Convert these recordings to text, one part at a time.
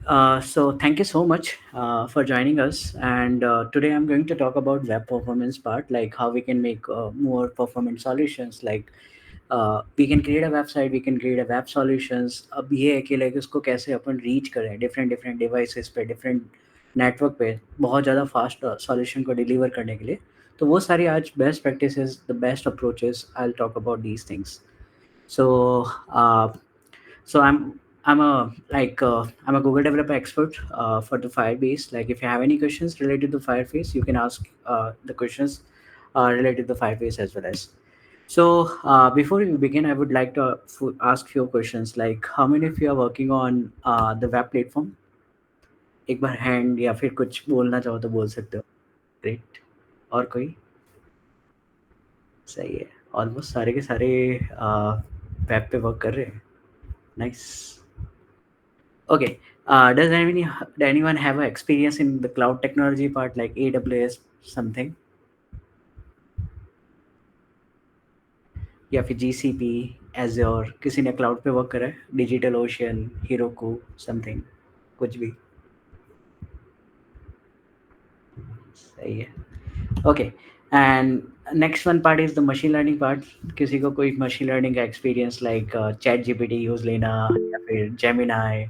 So thank you so much for joining us. And today I'm going to talk about web performance part, like how we can make more performance solutions. Like we can create a website, we can create a web solutions. अब ये है कि like उसको कैसे अपन reach करें different different devices पे, different network पे बहुत ज़्यादा fast solution को deliver करने के लिए. तो वो सारी आज best practices, the best approaches. I'll talk about these things. So uh, so I'm a Google developer expert for the Firebase. Like if you have any questions related to Firebase, you can ask the questions related to Firebase as well as. So before we begin, I would like to ask few questions. Like how many of you are working on the web platform? एक बार hand या फिर कुछ बोलना चाहो तो बोल सकते हो. ग्रेट. और कोई? सही है. ऑलमोस्ट सारे के सारे वेब पे वर्क कर रहे हैं. Nice. Okay. Does anyone have a experience in the cloud technology part like AWS something या फिर GCP, Azure किसी ने cloud पे work करा है? Digital Ocean, Heroku something कुछ भी सही है. Okay. And next one part is the machine learning part. किसी को कोई machine learning का experience like ChatGPT use लेना या फिर Gemini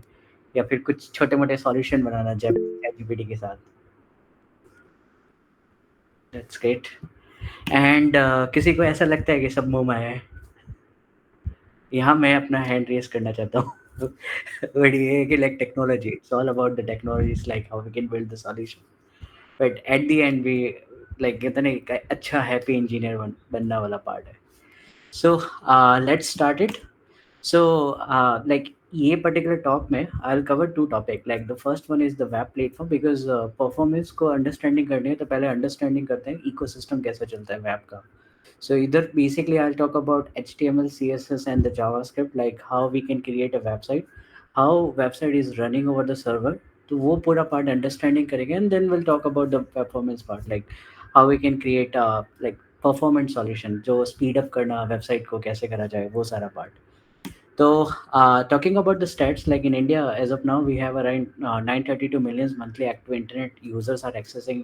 या फिर कुछ छोटे मोटे solution बनाना ChatGPT के साथ. That's great. एंड किसी को ऐसा लगता है कि सब मुंह माया है. यहाँ मैं अपना हैंड रेस करना चाहता हूँ. बट ये है कि like technology it's all about the technologies like how we can build the solution. But at the end we like कहते नहीं एक अच्छा हैप्पी इंजीनियर बनना वाला पार्ट है. So let's start it. So, like ये particular talk में I'll cover two topic. Like the first one is the web platform because performance को understanding करनी है तो पहले understanding करते हैं ecosystem कैसे चलता है web का. So either basically I'll talk about HTML, CSS, and the JavaScript, like how we can create a website, how website is running over the server. तो वो पूरा part understanding करेंगे and then we'll talk about the performance part, like how we can create a like performance solution जो speed up करना website को कैसे करा जाए वो सारा part. So, talking about the stats, like in India, as of now, we have around 932 million monthly active internet users are accessing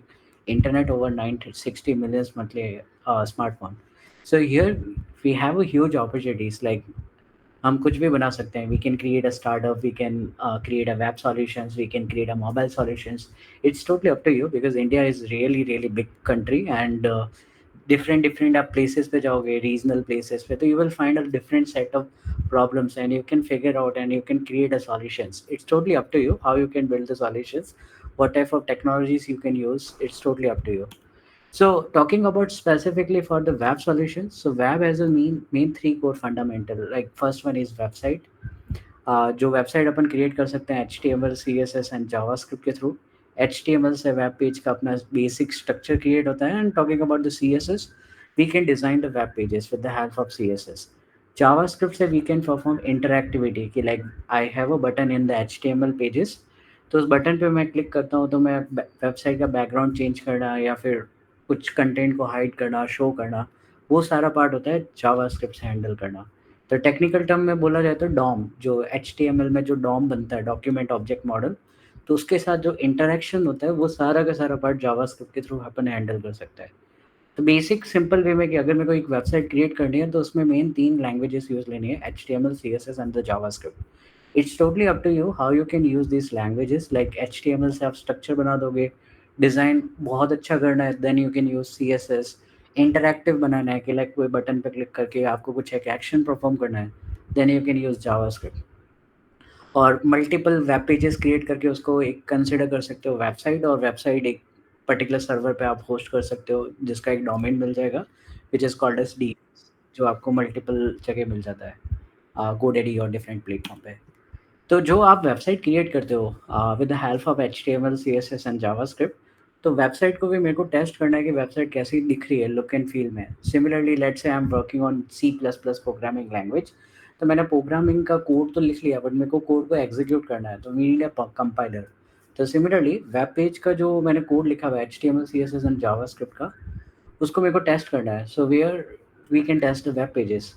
internet over 960 million monthly smartphone. So here we have a huge opportunities. Like हम कुछ भी बना सकते हैं. We can create a startup, we can create a web solutions, we can create a mobile solutions. It's totally up to you because India is really really big country and different आप places पे जाओगे regional places पे तो you will find a different set of problems and you can figure out and you can create a solutions. It's totally up to you how you can build the solutions, what type of technologies you can use. It's totally up to you. So talking about specifically for the web solutions, so web has a main three core fundamental. Like first one is website. जो website अपन create कर सकते हैं H T M L C S S and JavaScript के through. H T M L से web page का अपना basic structure create होता है and talking about the C S S we can design the web pages with the help of C S S. JavaScript से we can perform interactivity कि like I have a button in the H T M L pages. तो उस button पे मैं click करता हूँ तो मैं वेबसाइट का बैकग्राउंड चेंज करना या फिर कुछ कंटेंट को हाइड करना शो करना वो सारा पार्ट होता है जावास्क्रिप्ट से हैंडल करना. तो टेक्निकल टर्म में बोला जाए तो डॉम जो एच में जो डॉम बनता है डॉक्यूमेंट ऑब्जेक्ट मॉडल तो उसके साथ जो इंटरेक्शन होता है वो सारा का सारा पार्ट जावास्क्रिप्ट के थ्रू अपन हैंडल कर सकता है. तो बेसिक सिंपल वे में कि अगर मेरे को एक वेबसाइट क्रिएट करनी है तो उसमें मेन तीन लैंग्वेजेस यूज लेनी है H T M L C S S and the JavaScript. It's totally up to you how you can use this languages. Like H T M L से आप structure बना दोगे डिज़ाइन बहुत अच्छा करना है then you can use C S S. Interactive बनाना है कि लाइक कोई बटन पे क्लिक करके आपको कुछ एक एक्शन परफॉर्म करना है then you can use JavaScript. और मल्टीपल वेब पेजेस क्रिएट करके उसको एक कंसिडर कर सकते हो वेबसाइट और वेबसाइट एक पर्टिकुलर सर्वर पे आप होस्ट कर सकते हो जिसका एक डोमेन मिल जाएगा which is called S D जो आपको मल्टीपल जगह मिल जाता है गोडेडी और डिफरेंट प्लेटफॉर्म पे. तो जो आप वेबसाइट क्रिएट करते हो with the help of H T M L C S S and JavaScript तो वेबसाइट को भी मेरे को टेस्ट करना है कि वेबसाइट कैसी दिख रही है लुक एंड फील में. Similarly let's say I am working on C plus plus programming language. तो मैंने प्रोग्रामिंग का कोड तो लिख लिया बट मेरे को कोड को एग्जीक्यूट करना है तो वी नीड अ कंपाइलर. तो सिमिलरली वेब पेज का जो मैंने कोड लिखा हुआ है H T M L C S S and JavaScript का उसको मेरे को टेस्ट करना है. So where we can test the web pages.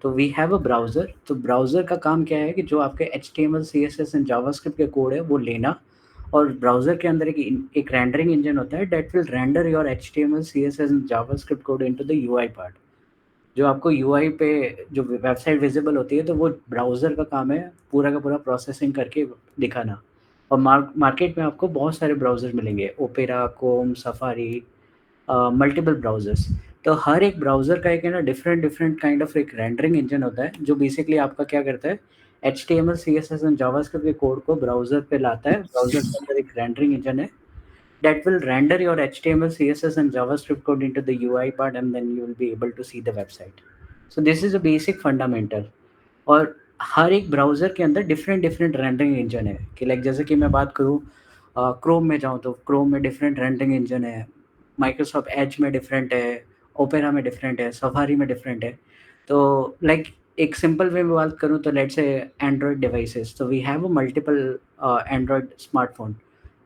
तो वी हैव अ ब्राउज़र, तो ब्राउज़र का काम क्या है कि जो आपके एचटीएमएल, सीएसएस एंड जावास्क्रिप्ट के कोड है वो लेना, और ब्राउज़र के अंदर एक रेंडरिंग इंजन होता है that will render your HTML, CSS and JavaScript code into the UI part. जो आपको यूआई पे जो वेबसाइट विजिबल होती है, तो वो ब्राउज़र का काम है पूरा का पूरा प्रोसेसिंग करके दिखाना। और मार्केट में आपको बहुत सारे ब्राउज़र मिलेंगे, opera, Chrome, safari, multiple browsers. तो हर एक ब्राउज़र का एक है ना डिफरेंट काइंड ऑफ एक रेंडरिंग इंजन होता है, जो बेसिकली आपका क्या करता है, एचटीएमएल, सीएसएस एंड जावास्क्रिप्ट के कोड को ब्राउज़र पे लाता है। ब्राउज़र के अंदर एक रेंडरिंग इंजन है that will render your HTML, CSS, and JavaScript code into the UI part, and then you will be able to see the website. So this is a basic fundamental. और हर एक browser के अंदर different rendering engine है कि like जैसे कि मैं बात करूँ, क्रोम में जाऊँ तो क्रोम में डिफरेंट रेंडरिंग इंजन है, माइक्रोसॉफ्ट एज में डिफरेंट है, ओपेरा में डिफरेंट है, सफारी में डिफरेंट है। तो लाइक एक सिंपल वे में बात करूँ तो लेट्स से एंड्रॉयड डिवाइसेस, तो we have a multiple Android smartphone.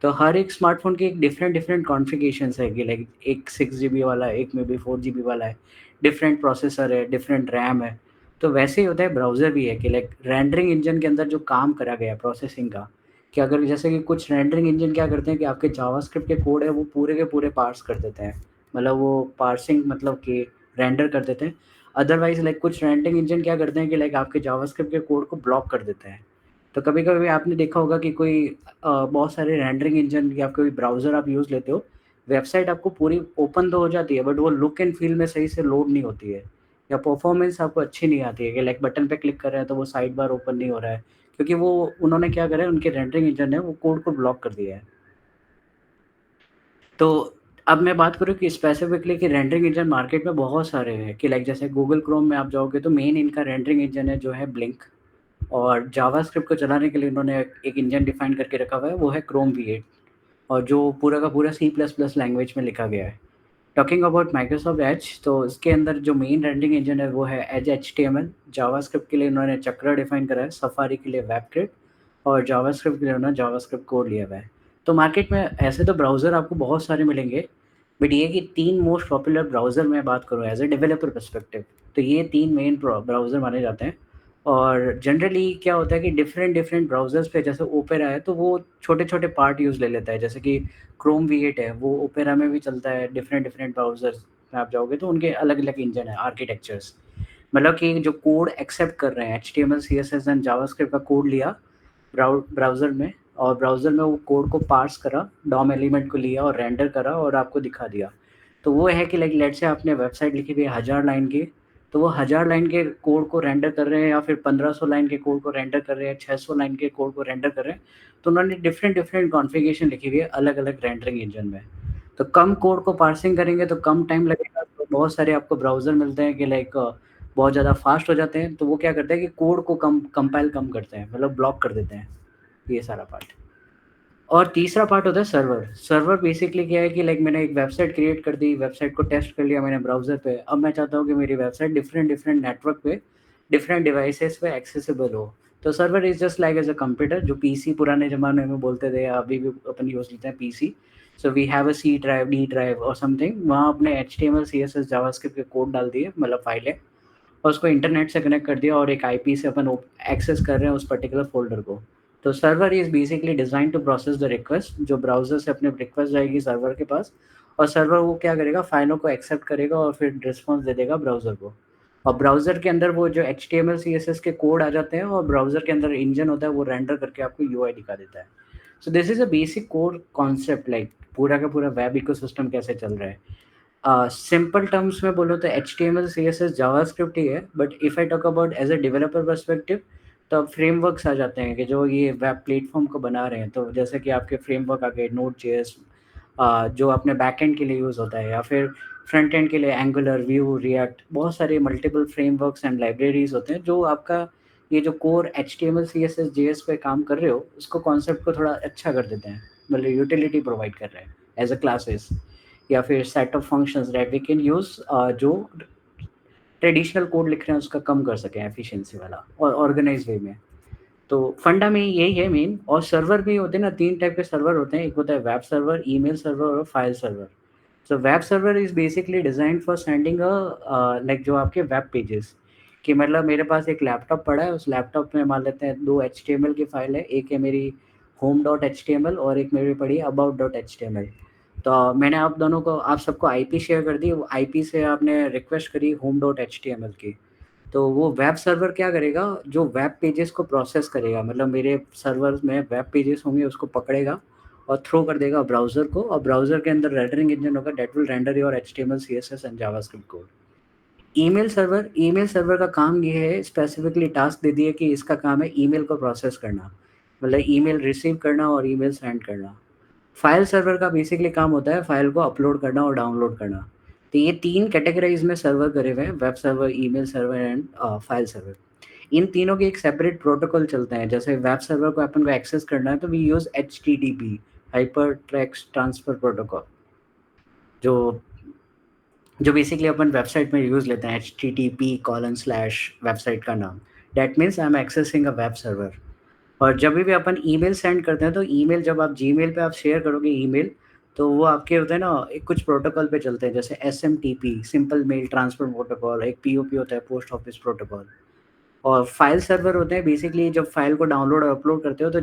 तो हर एक स्मार्टफोन के एक डिफरेंट कॉन्फ़िगरेशंस है कि लाइक एक 6 जीबी वाला है, एक में भी 4 जीबी वाला है, डिफरेंट प्रोसेसर है, डिफरेंट रैम है। तो वैसे ही होता है ब्राउज़र भी है कि लाइक रेंडरिंग इंजन के अंदर जो काम करा गया है प्रोसेसिंग का, कि अगर जैसे कि कुछ रेंडरिंग इंजन क्या करते हैं कि आपके जावास्क्रिप्ट के कोड है वो पूरे के पूरे पार्स कर देते हैं, मतलब वो पार्सिंग मतलब कि रेंडर कर देते हैं। अदरवाइज लाइक कुछ रेंडरिंग इंजन क्या करते हैं कि लाइक आपके जावास्क्रिप्ट के कोड को ब्लॉक कर देते हैं। तो कभी कभी आपने देखा होगा कि कोई बहुत सारे रेंडरिंग इंजन या कोई ब्राउज़र आप यूज़ लेते हो, वेबसाइट आपको पूरी ओपन तो हो जाती है बट वो लुक एंड फील में सही से लोड नहीं होती है, या परफॉर्मेंस आपको अच्छी नहीं आती है कि लाइक बटन पे क्लिक कर रहे हैं तो वो साइड बार ओपन नहीं हो रहा है, क्योंकि वो उन्होंने क्या करा है, उनके रेंडरिंग इंजन है वो कोड को ब्लॉक कर दिया है। तो अब मैं बात करूँ कि स्पेसिफिकली कि रेंडरिंग इंजन मार्केट में बहुत सारे हैं कि लाइक जैसे गूगल क्रोम में आप जाओगे तो मेन इनका रेंडरिंग इंजन है जो है ब्लिंक, और जावास्क्रिप्ट को चलाने के लिए इन्होंने एक इंजन डिफाइन करके रखा हुआ है, वो है क्रोम V8, और जो पूरा का पूरा C++ लैंग्वेज में लिखा गया है। टॉकिंग अबाउट माइक्रोसॉफ्ट एज, तो इसके अंदर जो मेन रेंडरिंग इंजन है वो है एज HTML। जावास्क्रिप्ट के लिए इन्होंने चक्रा डिफाइन करा है, सफारी के लिए वेबकिट, और जावास्क्रिप्ट के लिए उन्होंने जावास्क्रिप्ट कोड लिया हुआ है। तो मार्केट में ऐसे तो ब्राउज़र आपको बहुत सारे मिलेंगे, बट ये कि 3 मोस्ट पॉपुलर ब्राउज़र मैं बात करूँ एज़ अ डेवलपर पर्सपेक्टिव, तो ये 3 मेन ब्राउज़र माने जाते हैं। और जनरली क्या होता है कि डिफरेंट ब्राउज़र्स पे जैसे ओपेरा है, तो वो छोटे-छोटे पार्ट यूज़ ले लेता है, जैसे कि क्रोम V8 है, वो ओपेरा में भी चलता है, डिफरेंट ब्राउज़र्स में आप जाओगे तो उनके अलग-अलग इंजन है, आर्किटेक्चर्स। मतलब कि जो कोड एक्सेप्ट कर रहे हैं, एचटीएमएल, सीएसएस एंड जावास्क्रिप्ट का कोड लिया ब्राउज़र में, और ब्राउज़र में वो कोड को पार्स करा, डॉम एलिमेंट को लिया और रेंडर करा और आपको दिखा दिया। तो वो है कि लाइक लेट्स से आपने वेबसाइट लिखी हुई है 1000 लाइन की, तो वो 1000 लाइन के कोड को रेंडर कर रहे हैं या फिर 1500 लाइन के कोड को रेंडर कर रहे हैं, 600 लाइन के कोड को रेंडर कर रहे हैं। तो उन्होंने डिफरेंट कॉन्फ़िगरेशन लिखी हुई है अलग-अलग रेंडरिंग इंजन में। तो कम कोड को पार्सिंग करेंगे तो कम टाइम लगेगा, तो बहुत सारे आपको ब्राउज़र मिलते हैं कि लाइक बहुत ज़्यादा फ़ास्ट हो जाते हैं, तो वो क्या करते हैं कि कोड को कंपाइल कम करते हैं, मतलब ब्लॉक कर देते हैं, ये सारा पार्ट। और तीसरा पार्ट होता है सर्वर। सर्वर बेसिकली क्या है कि लाइक मैंने एक वेबसाइट क्रिएट कर दी, वेबसाइट को टेस्ट कर लिया मैंने ब्राउज़र पे, अब मैं चाहता हूँ कि मेरी वेबसाइट डिफरेंट नेटवर्क पे, डिफरेंट डिवाइसेज़ पे एक्सेसिबल हो। तो server is just like as a computer, जो पीसी पुराने ज़माने में बोलते थे, या अभी भी अपन यूज़ लेते हैं PC. So we have a C drive, D drive और समथिंग, वहाँ अपने एचटीएमएल, सीएसएस, जावास्क्रिप्ट के कोड डाल दिए, मतलब फाइलें, और उसको इंटरनेट से कनेक्ट कर दिया और एक आईपी से अपन एक्सेस कर रहे हैं उस पर्टिकुलर फ़ोल्डर को। तो server is basically design to process the request, जो ब्राउज़र से अपनी रिक्वेस्ट जाएगी सर्वर के पास, और सर्वर वो क्या करेगा, फ़ाइलों को एक्सेप्ट करेगा और फिर रिस्पॉन्स दे देगा ब्राउज़र को। और ब्राउज़र के अंदर वो जो एचटीएमएल, सीएसएस के कोड आ जाते हैं, और ब्राउज़र के अंदर इंजन होता है, वो रेंडर करके आपको यूआई दिखा देता है। So this is a basic core concept, like पूरा का पूरा वेब इकोसिस्टम कैसे चल रहा है। सिंपल टर्म्स में बोलो तो एचटीएमएल, सीएसएस, जावास्क्रिप्ट ही है, but if I talk about as a developer perspective, तो अब फ्रेमवर्क्स आ जाते हैं कि जो ये वेब प्लेटफॉर्म को बना रहे हैं, तो जैसे कि आपके फ्रेमवर्क आ गए, नोड जेएस, जो अपने बैकएंड के लिए यूज़ होता है, या फिर फ्रंट एंड के लिए एंगुलर, व्यू, रिएक्ट, बहुत सारे मल्टीपल फ्रेमवर्क्स एंड लाइब्रेरीज होते हैं जो आपका ये जो कोर एचटीएमएल, सीएसएस, जेएस पे काम कर रहे हो, उसको कॉन्सेप्ट को थोड़ा अच्छा कर देते हैं, मतलब यूटिलिटी प्रोवाइड कर रहे हैं एज अ क्लासेस, या फिर set of functions that we can use, जो ट्रेडिशनल कोड लिख रहे हैं उसका कम कर सकें एफिशिएंसी वाला और ऑर्गेनाइज वे में। तो फंडा में यही है मेन। और सर्वर भी होते हैं ना, 3 टाइप के सर्वर होते हैं, एक होता है वेब सर्वर, ईमेल सर्वर और file server. So web server is basically designed for sending like जो आपके वेब पेजेस, कि मतलब मेरे पास एक लैपटॉप पड़ा है, उस लैपटॉप में मान लेते हैं 2 एचटीएमएल की फाइल है, एक है मेरी home.html और एक मेरी पड़ी है about.html। तो मैंने आप दोनों को आप सबको आईपी शेयर कर दी, वो आईपी से आपने रिक्वेस्ट करी home.html की। तो वो वेब सर्वर क्या करेगा, जो वेब पेजेस को प्रोसेस करेगा, मतलब मेरे सर्वर में वेब पेजेस होंगे उसको पकड़ेगा और थ्रो कर देगा ब्राउज़र को, और ब्राउज़र के अंदर रेंडरिंग इंजन होगा that will render your HTML, CSS and JavaScript code. Email server का काम ये है, स्पेसिफिकली टास्क दे दिए कि इसका काम है ईमेल को प्रोसेस करना, मतलब ईमेल रिसीव करना और ईमेल सेंड करना। फाइल सर्वर का बेसिकली काम होता है फाइल को अपलोड करना और डाउनलोड करना। तो ये 3 कैटेगराइज़ में सर्वर करे हुए हैं, web server, email server and file server. इन तीनों के एक सेपरेट प्रोटोकॉल चलते हैं। जैसे वेब सर्वर को अपन को एक्सेस करना है तो we use HTTP, hypertext transfer protocol, जो जो बेसिकली अपन वेबसाइट में यूज़ लेते हैं, http: वेबसाइट का नाम। That means I am accessing a web server. और जब भी अपन ईमेल सेंड करते हैं तो ईमेल जब आप जीमेल पे आप शेयर करोगे ईमेल, तो वो आपके होते हैं ना, एक कुछ प्रोटोकॉल पे चलते हैं, जैसे SMTP, simple mail transfer protocol, एक पीओपी होता है, पोस्ट ऑफिस प्रोटोकॉल। और फाइल सर्वर होते हैं बेसिकली जब फाइल को डाउनलोड और अपलोड करते हो, तो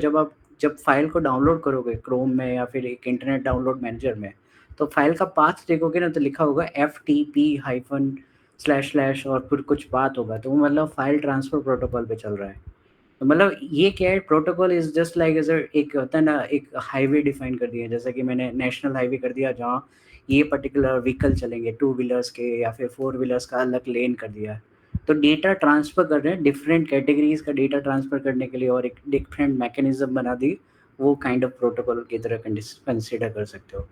जब फाइल को डाउनलोड करोगे क्रोम में या फिर एक इंटरनेट डाउनलोड मैनेजर में, तो फाइल का पाथ देखोगे ना, तो लिखा होगा FTP हाइफन स्लैश स्लैश और फिर कुछ बात होगा, तो वो मतलब फाइल ट्रांसफर प्रोटोकॉल पे चल रहा है। तो मतलब ये क्या है, protocol is just like as एक होता है ना, एक हाईवे डिफाइन कर दिया, जैसे कि मैंने नेशनल हाईवे कर दिया जहाँ ये पर्टिकुलर व्हीकल चलेंगे, टू व्हीलर्स के या फिर फोर व्हीलर्स का अलग लेन कर दिया। तो डेटा ट्रांसफ़र कर रहे हैं, डिफरेंट कैटेगरीज का डेटा ट्रांसफ़र करने के लिए और एक डिफरेंट मैकेनिज्म बना दी, वो काइंड ऑफ प्रोटोकॉल की तरह कंसिडर कर सकते हो।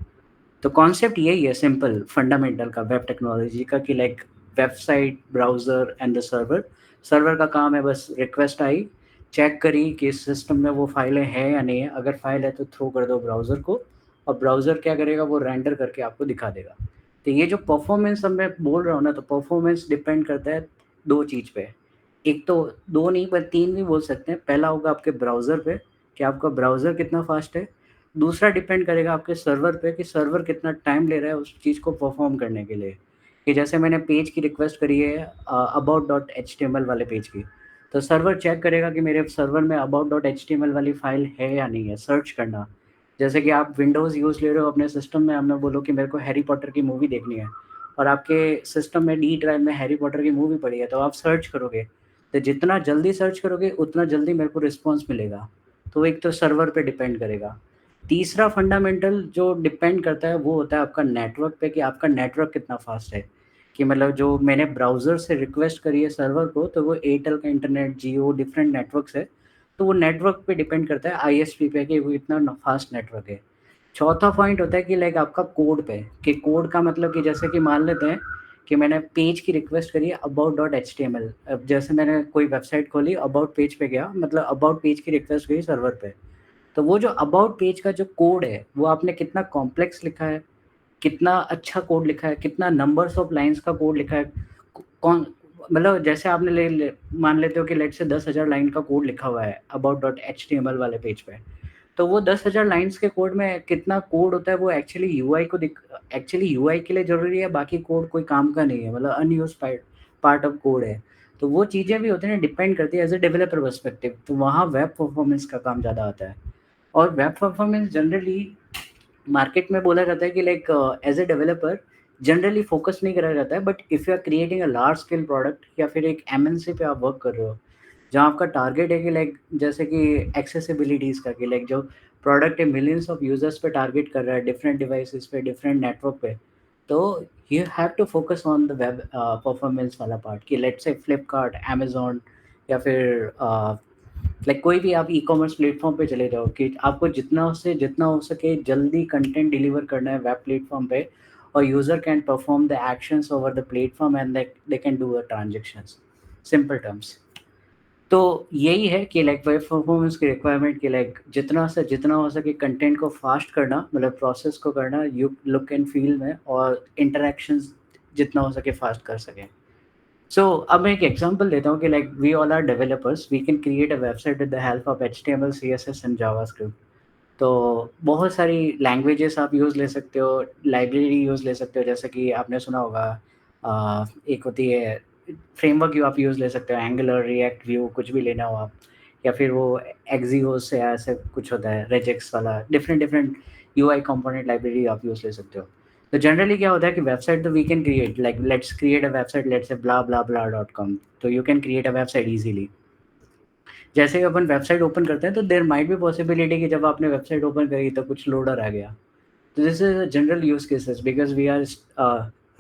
तो कॉन्सेप्ट यही है, सिंपल फंडामेंटल का वेब टेक्नोलॉजी का, कि like website, browser and the server. Server का काम है बस रिक्वेस्ट आई, चेक करी कि इस सिस्टम में वो फाइलें हैं या नहीं है, अगर फाइल है तो थ्रो कर दो ब्राउज़र को, और ब्राउज़र क्या करेगा, वो रेंडर करके आपको दिखा देगा। तो ये जो परफॉर्मेंस अब मैं बोल रहा हूँ ना, तो परफॉर्मेंस डिपेंड करता है दो चीज़ पे। एक तो दो नहीं पर तीन भी बोल सकते हैं। पहला होगा आपके ब्राउज़र पे, कि आपका ब्राउज़र कितना फास्ट है। दूसरा डिपेंड करेगा आपके सर्वर पे, कि सर्वर कितना टाइम ले रहा है उस चीज़ को परफॉर्म करने के लिए। कि जैसे मैंने पेज की रिक्वेस्ट करी है about.html वाले पेज की, तो सर्वर चेक करेगा कि मेरे सर्वर में about.html वाली फाइल है या नहीं है, सर्च करना। जैसे कि आप विंडोज़ यूज़ ले रहे हो अपने सिस्टम में, हमें बोलो कि मेरे को हैरी पॉटर की मूवी देखनी है, और आपके सिस्टम में डी ड्राइव में हैरी पॉटर की मूवी पड़ी है, तो आप सर्च करोगे। तो जितना जल्दी सर्च करोगे उतना जल्दी मेरे को रिस्पॉन्स मिलेगा। तो एक तो सर्वर पे डिपेंड करेगा। तीसरा फंडामेंटल जो डिपेंड करता है वो होता है आपका नेटवर्क पे, कि आपका नेटवर्क कितना फास्ट है। कि मतलब जो मैंने ब्राउज़र से रिक्वेस्ट करी है सर्वर को, तो वो एयरटेल का इंटरनेट, जियो, डिफरेंट नेटवर्क्स है, तो वो नेटवर्क पे डिपेंड करता है, आईएसपी पे, कि वो इतना फास्ट नेटवर्क है। चौथा पॉइंट होता है कि लाइक आपका कोड पे, कि कोड का मतलब कि जैसे कि मान लेते हैं कि मैंने पेज की रिक्वेस्ट करी है about.html। अब जैसे मैंने कोई वेबसाइट खोली, अबाउट पेज पे गया, मतलब अबाउट पेज की रिक्वेस्ट गई सर्वर पे, तो वो जो अबाउट पेज का जो कोड है, वो आपने कितना कॉम्प्लेक्स लिखा है, कितना अच्छा कोड लिखा है, कितना नंबर्स ऑफ लाइन्स का कोड लिखा है, कौन, मतलब जैसे आपने मान लेते हो कि लेट से 10,000 लाइन का कोड लिखा हुआ है about.html वाले पेज पे, तो वो 10,000 लाइन्स के कोड में कितना कोड होता है, वो एक्चुअली यूआई के लिए ज़रूरी है, बाकी कोड कोई काम का नहीं है, मतलब अनयूज़्ड पार्ट ऑफ कोड है। तो वो चीज़ें भी होती हैं, डिपेंड करती है एज़ अ डेवलपर पर्सपेक्टिव, तो वहाँ वेब परफॉर्मेंस का काम ज़्यादा आता है। और वेब परफॉर्मेंस जनरली मार्केट में बोला जाता है कि like as a developer generally focus नहीं करा जाता है, but if you are creating a large scale product या फिर एक एमएनसी पे आप वर्क कर रहे हो, जहाँ आपका टारगेट है कि लाइक जैसे कि एक्सेसिबिलिटीज़ का, कि लाइक जो प्रोडक्ट है मिलियंस ऑफ यूजर्स पे टारगेट कर रहा है, डिफरेंट डिवाइसेस पे, डिफरेंट नेटवर्क पे, तो you have to focus on the web performance वाला पार्ट, कि लेट्स से फ्लिपकार्ट, अमेजोन, या फिर लाइक कोई भी आप ई-कॉमर्स प्लेटफ़ॉर्म पे चले जाओ, कि आपको जितना हो सके जल्दी कंटेंट डिलीवर करना है वेब प्लेटफ़ॉर्म पे, और user can perform the actions over the platform and they can do a transactions, simple terms. तो यही है कि लाइक वेब परफ़ॉर्मेंस की रिक्वायरमेंट, कि लाइक जितना हो सके कंटेंट को फ़ास्ट करना, मतलब प्रोसेस को करना यू लुक एंड फ़ील में, और इंटरैक्शंस जितना हो सके फ़ास्ट कर सकें। सो अब मैं एक एग्जांपल देता हूँ कि like we all are developers, we can create a website with the help of HTML, CSS and JavaScript. तो बहुत सारी लैंग्वेजेस आप यूज़ ले सकते हो, लाइब्रेरी यूज़ ले सकते हो, जैसे कि आपने सुना होगा एक होती है फ्रेमवर्क आप यूज़ ले सकते हो, एंगुलर, रिएक्ट, व्यू कुछ भी लेना हो आप, या फिर वो एक्सियोस से ऐसे कुछ होता है, रेजेक्स वाला, different different UI component library आप यूज़ ले सकते हो। तो जनरली क्या होता है कि वेबसाइट तो we can create, like let's create a website, let's say blah blah blah dot com, तो you can create a website easily. जैसे ही अपन वेबसाइट ओपन करते हैं तो देयर माइट बी पॉसिबिलिटी कि जब आपने वेबसाइट ओपन करी तो कुछ लोडर आ गया। तो this is a general use cases because we are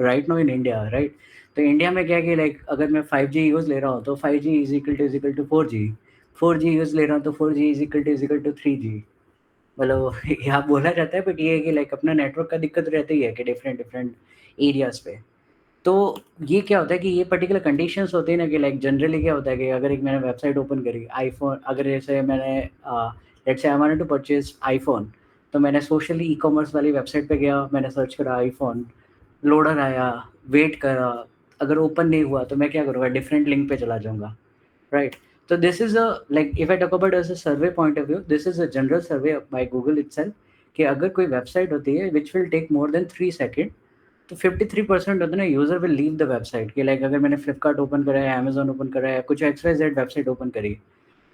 right now in India, right. तो इंडिया में क्या है कि लाइक अगर मैं 5G यूज़ ले रहा हूँ तो 5G is equal to 4G, 4G use ले रहा हूँ तो 4G is equal to 3G। मतलब यहाँ बोला जाता है, बट ये है कि लाइक अपना नेटवर्क का दिक्कत रहती है कि डिफरेंट डिफरेंट एरियाज पे। तो ये क्या होता है कि ये पर्टिकुलर कंडीशंस होते हैं ना कि लाइक जनरली क्या होता है कि अगर एक मैंने वेबसाइट ओपन करी आईफ़ोन, अगर जैसे मैंने let's say I wanted to purchase iPhone, तो मैंने सोशली ई-कॉमर्स वाली वेबसाइट पे गया, मैंने सर्च करा आईफ़ोन, लोडर आया, वेट करा, अगर ओपन नहीं हुआ तो मैं क्या करूँगा, डिफरेंट लिंक पे चला जाऊँगा, right? So this is a, like if I talk about as a survey point of view, this is a general survey by Google itself कि अगर कोई वेबसाइट होती है which will take more than 3 second, तो 53% होता है ना user will leave the website कि लाइक अगर मैंने फ्लिपकार्ट ओपन करा है, अमेज़न ओपन करा है, कुछ XYZ वेबसाइट ओपन करी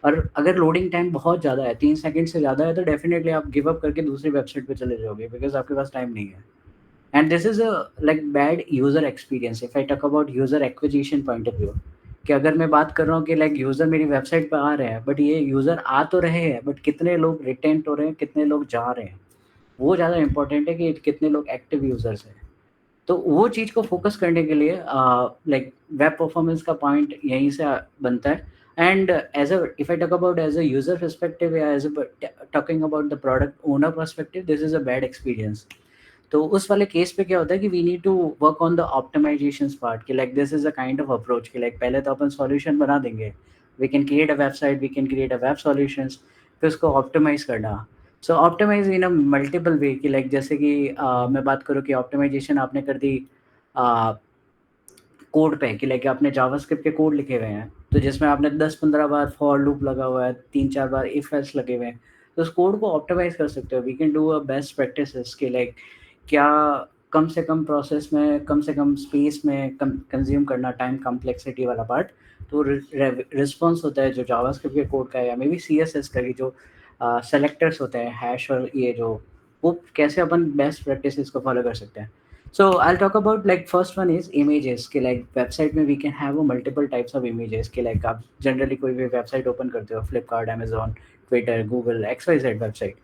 और अगर लोडिंग टाइम बहुत ज़्यादा है, 3 सेकंड से ज़्यादा है, तो डेफिनिटली आप गिव अप करके दूसरी वेबसाइट पे चले जाओगे बिकॉज़ आपके पास टाइम नहीं है। And this is a like bad user experience if I talk about user acquisition point of view, कि अगर मैं बात कर रहा हूँ कि लाइक यूज़र मेरी वेबसाइट पे आ रहे हैं, बट ये यूज़र आ तो रहे हैं, बट कितने लोग रिटेंट हो रहे हैं, कितने लोग जा रहे हैं, वो ज़्यादा इंपॉर्टेंट है कि कितने लोग एक्टिव यूज़र्स हैं। तो वो चीज़ को फ़ोकस करने के लिए लाइक वेब परफॉर्मेंस का पॉइंट यहीं से बनता है। And as a if I talk about as a user perspective या as a talking about the product owner perspective, this is a bad experience. तो उस वाले केस पे क्या होता है कि we need to work on the optimisations part, कि like this is a kind of approach कि लाइक पहले तो अपन सॉल्यूशन बना देंगे, we can create a website, we can create a web solutions, फिर उसको ऑप्टिमाइज करना। सो ऑप्टिमाइज इन अ मल्टीपल वे कि लाइक जैसे कि मैं बात करूँ कि ऑप्टिमाइजेशन आपने कर दी कोड पे, कि लाइक आपने जावास्क्रिप्ट के कोड लिखे हुए हैं, तो जिसमें आपने 10-15 बार फॉर लूप लगा हुआ है, 3-4 बार इफ एल्स लगे हुए हैं, तो उस कोड को ऑप्टिमाइज़ कर सकते हो। We can do a best practices कि लाइक क्या कम से कम प्रोसेस में, कम से कम स्पेस में कंज़्यूम करना, टाइम कॉम्प्लेक्सिटी वाला पार्ट। तो रिस्पॉन्स होता है जो जावास्क्रिप्ट के कोड का है या मे बी सीएसएस का, कि जो सेलेक्टर्स होते हैं, हैश और ये जो, वो कैसे अपन बेस्ट प्रैक्टिसेस को फॉलो कर सकते हैं। So I'll talk about like first one is images कि like website में we can have a multiple types of images कि like आप generally कोई भी website open करते हो, Flipkart, Amazon, Twitter, Google, XYZ website,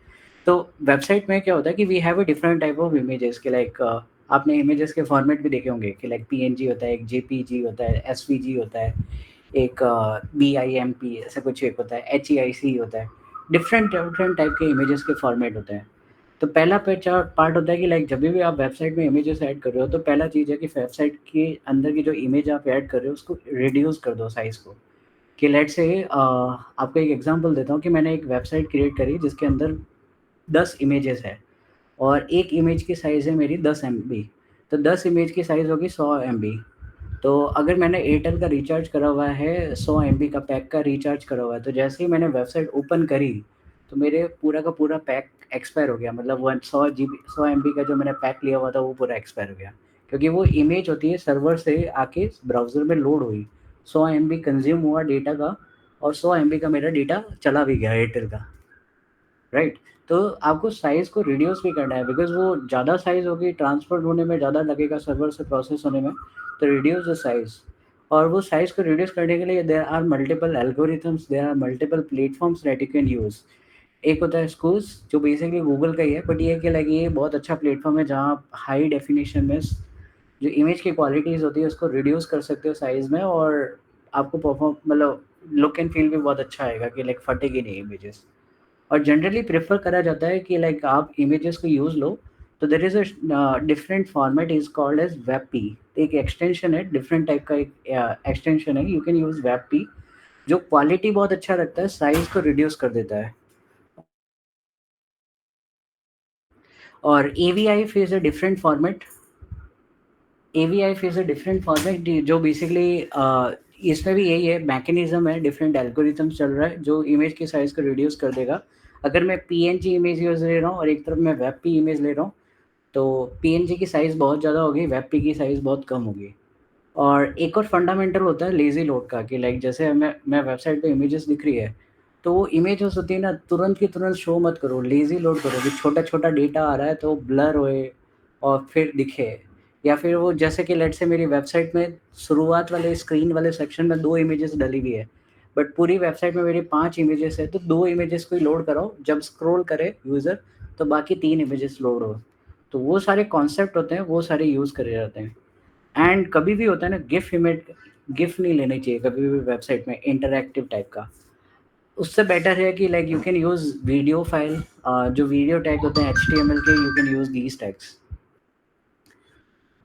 तो website में क्या होता है कि we have a different type of images कि like आपने images के format भी देखे होंगे कि like PNG होता है, एक JPG होता है, SVG होता है, एक BIMP ऐसा कुछ एक होता है, HEIC होता है, डिफरेंट डिफरेंट टाइप के इमेजेस के फॉर्मेट होते हैं। तो पहला पार्ट होता है कि लाइक जब भी आप वेबसाइट में इमेजेस ऐड कर रहे हो, तो पहला चीज़ है कि वेबसाइट के अंदर की जो इमेज आप ऐड कर रहे हो उसको रिड्यूस कर दो साइज़ को। कि लेट्स से आपको एक एग्जांपल देता हूँ कि मैंने एक वेबसाइट क्रिएट करी जिसके अंदर 10 इमेजेस है और एक इमेज की साइज़ है मेरी 10 एमबी, तो 10 इमेज की साइज़ होगी 100 एमबी। तो अगर मैंने एयरटेल का रिचार्ज करा हुआ है, 100 एमबी का पैक का रिचार्ज करा हुआ है, तो जैसे ही मैंने वेबसाइट ओपन करी, तो मेरे पूरा का पूरा पैक एक्सपायर हो गया। मतलब वो 100 एमबी का जो मैंने पैक लिया हुआ था, वो पूरा एक्सपायर हो गया। क्योंकि वो इमेज होती है सर्वर से आके ब्राउज़र में लोड हुई, 100 एमबी कंज़्यूम हुआ डेटा का, और 100 एमबी का मेरा डेटा चला भी गया एयरटेल का। राइट। तो आपको साइज़ को रिड्यूस भी करना है बिकॉज़ वो ज़्यादा साइज़ होगी, ट्रांसफ़र होने में ज़्यादा लगेगा, सर्वर से प्रोसेस होने में, तो रिड्यूस द साइज़। और वो साइज़ को रिड्यूस करने के लिए there are multiple algorithms, there are multiple platforms that you can use. एक होता है स्कूल्स जो बेसिकली गूगल का ही है, बट ये है कि लाइक ये बहुत अच्छा प्लेटफ़ॉर्म है जहाँ आप हाई डेफिनिशन में जो इमेज की क्वालिटीज़ होती है उसको रिड्यूस कर सकते हो साइज़ में, और आपको परफ़ॉर्म मतलब लुक एंड फ़ील भी बहुत अच्छा आएगा कि लाइक फटेगी नहीं इमेजेस। और जनरली प्रेफर करा जाता है कि लाइक आप इमेजेस को यूज़ लो, तो there is a different format is called as WebP. एक एक्सटेंशन है, डिफरेंट टाइप का एक एक्सटेंशन है, यू कैन यूज़ वेबपी, जो क्वालिटी बहुत अच्छा रखता है, साइज़ को रिड्यूस कर देता है। और AVIF is a different format, AVIF is a different format जो बेसिकली इसमें भी यही है, मैकेनिज़्म है, डिफरेंट एल्गोरिथम्स चल रहा है जो इमेज की साइज़ को रिड्यूस कर देगा। अगर मैं पीएनजी इमेज यूज़ ले रहा हूँ और एक तरफ मैं वेबपी इमेज ले रहा हूँ, तो पीएनजी की साइज़ बहुत ज़्यादा होगी, वेबपी की साइज़ बहुत कम होगी। और एक और फंडामेंटल होता है लेज़ी लोड का कि लाइक जैसे मैं वेबसाइट पे इमेजेस दिख रही है, तो वो इमेजेस होती है ना, तुरंत की तुरंत शो मत करो, लेज़ी लोड करो कि छोटा-छोटा डेटा आ रहा है तो ब्लर होए और फिर दिखे। या फिर वो जैसे कि लेट्स से मेरी वेबसाइट में शुरुआत वाले स्क्रीन वाले सेक्शन में 2 इमेजेस डली हुई है, बट पूरी वेबसाइट में मेरी 5 इमेजेस है, तो 2 इमेजेस को ही लोड कराओ, जब स्क्रॉल करे यूज़र तो बाकी 3 इमेजेस लोड हो। तो वो सारे कॉन्सेप्ट होते हैं, वो सारे यूज़ करे जाते हैं। एंड कभी भी होता है ना, गिफ नहीं लेनी चाहिए कभी भी वेबसाइट में इंटरैक्टिव टाइप का। उससे बेटर है कि like you can use video file, जो वीडियो टैग होते हैं HTML के, you can use these tags.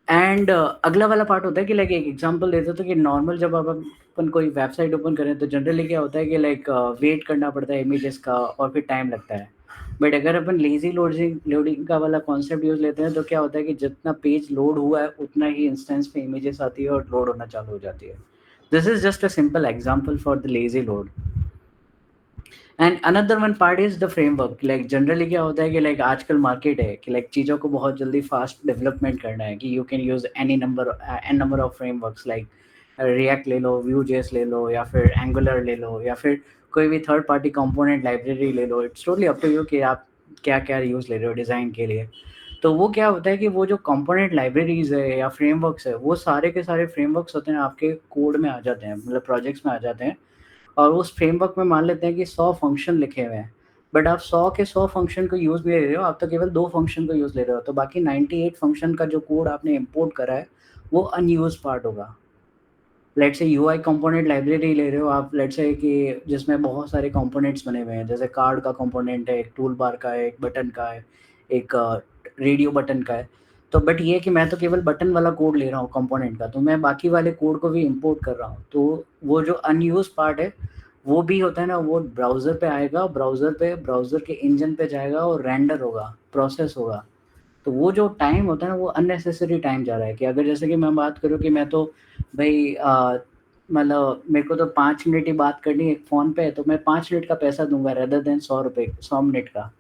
And अगला वाला पार्ट होता है कि लाइक एक एग्जांपल देते तो कि नॉर्मल जब आप अपन कोई वेबसाइट ओपन करें तो जनरली क्या होता है कि लाइक वेट करना पड़ता है इमेजेस का और फिर टाइम लगता है। बट अगर अपन लेजी लोडिंग लोडिंग का वाला कॉन्सेप्ट यूज लेते हैं तो क्या होता है कि जितना पेज लोड हुआ है उतना ही इंस्टेंस पे इमेजेस आती है और लोड होना चालू हो जाती है। This is just a simple example for the lazy load. And another one part is the framework. Like generally क्या होता है कि लाइक आजकल मार्केट है कि लाइक चीज़ों को बहुत जल्दी फास्ट डेवलपमेंट करना है कि you can use N number of frameworks like react ले लो, व्यू जेएस ले लो, या फिर एंगुलर ले लो, या फिर कोई भी थर्ड पार्टी कंपोनेंट लाइब्रेरी ले लो। It's totally up to you कि आप क्या क्या यूज़ ले रहे हो डिज़ाइन के लिए। तो वो क्या होता है कि वो जो कंपोनेंट लाइब्रेरीज है या फ्रेमवर्क्स है, वो सारे के सारे फ्रेमवर्क्स होते हैं आपके कोड में आ जाते हैं, मतलब प्रोजेक्ट्स में आ जाते हैं। और उस फ्रेमवर्क में मान लेते हैं कि 100 फंक्शन लिखे हुए हैं, बट आप 100 के 100 फंक्शन को यूज़ भी ले रहे हो, आप तो केवल 2 फंक्शन को यूज़ ले रहे हो, तो बाकी 98 फंक्शन का जो कोड आपने इम्पोर्ट करा है, वो अनयूज़्ड पार्ट होगा। Let's say UI component library ले रहे हो आप, लेट्स से कि जिसमें बहुत सारे कंपोनेंट्स बने हुए हैं, जैसे कार्ड का कंपोनेंट है, एक टूल बार का है, एक बटन का है, एक रेडियो बटन का है। तो बट ये है कि मैं तो केवल बटन वाला कोड ले रहा हूँ कंपोनेंट का, तो मैं बाकी वाले कोड को भी इम्पोर्ट कर रहा हूँ। तो वो जो अनयूज पार्ट है, वो भी होता है ना, वो ब्राउज़र पे आएगा, ब्राउज़र के इंजन पे जाएगा और रेंडर होगा, प्रोसेस होगा। तो वो जो टाइम होता है ना, वो अननेसेसरी टाइम जा रहा है। कि अगर जैसे कि मैं बात करूँ कि मैं तो भाई मतलब मेरे को तो 5 मिनट ही बात करनी है एक फ़ोन पे, तो मैं 5 मिनट का पैसा दूंगा रेदर देन 100 रुपये 100 मिनट का।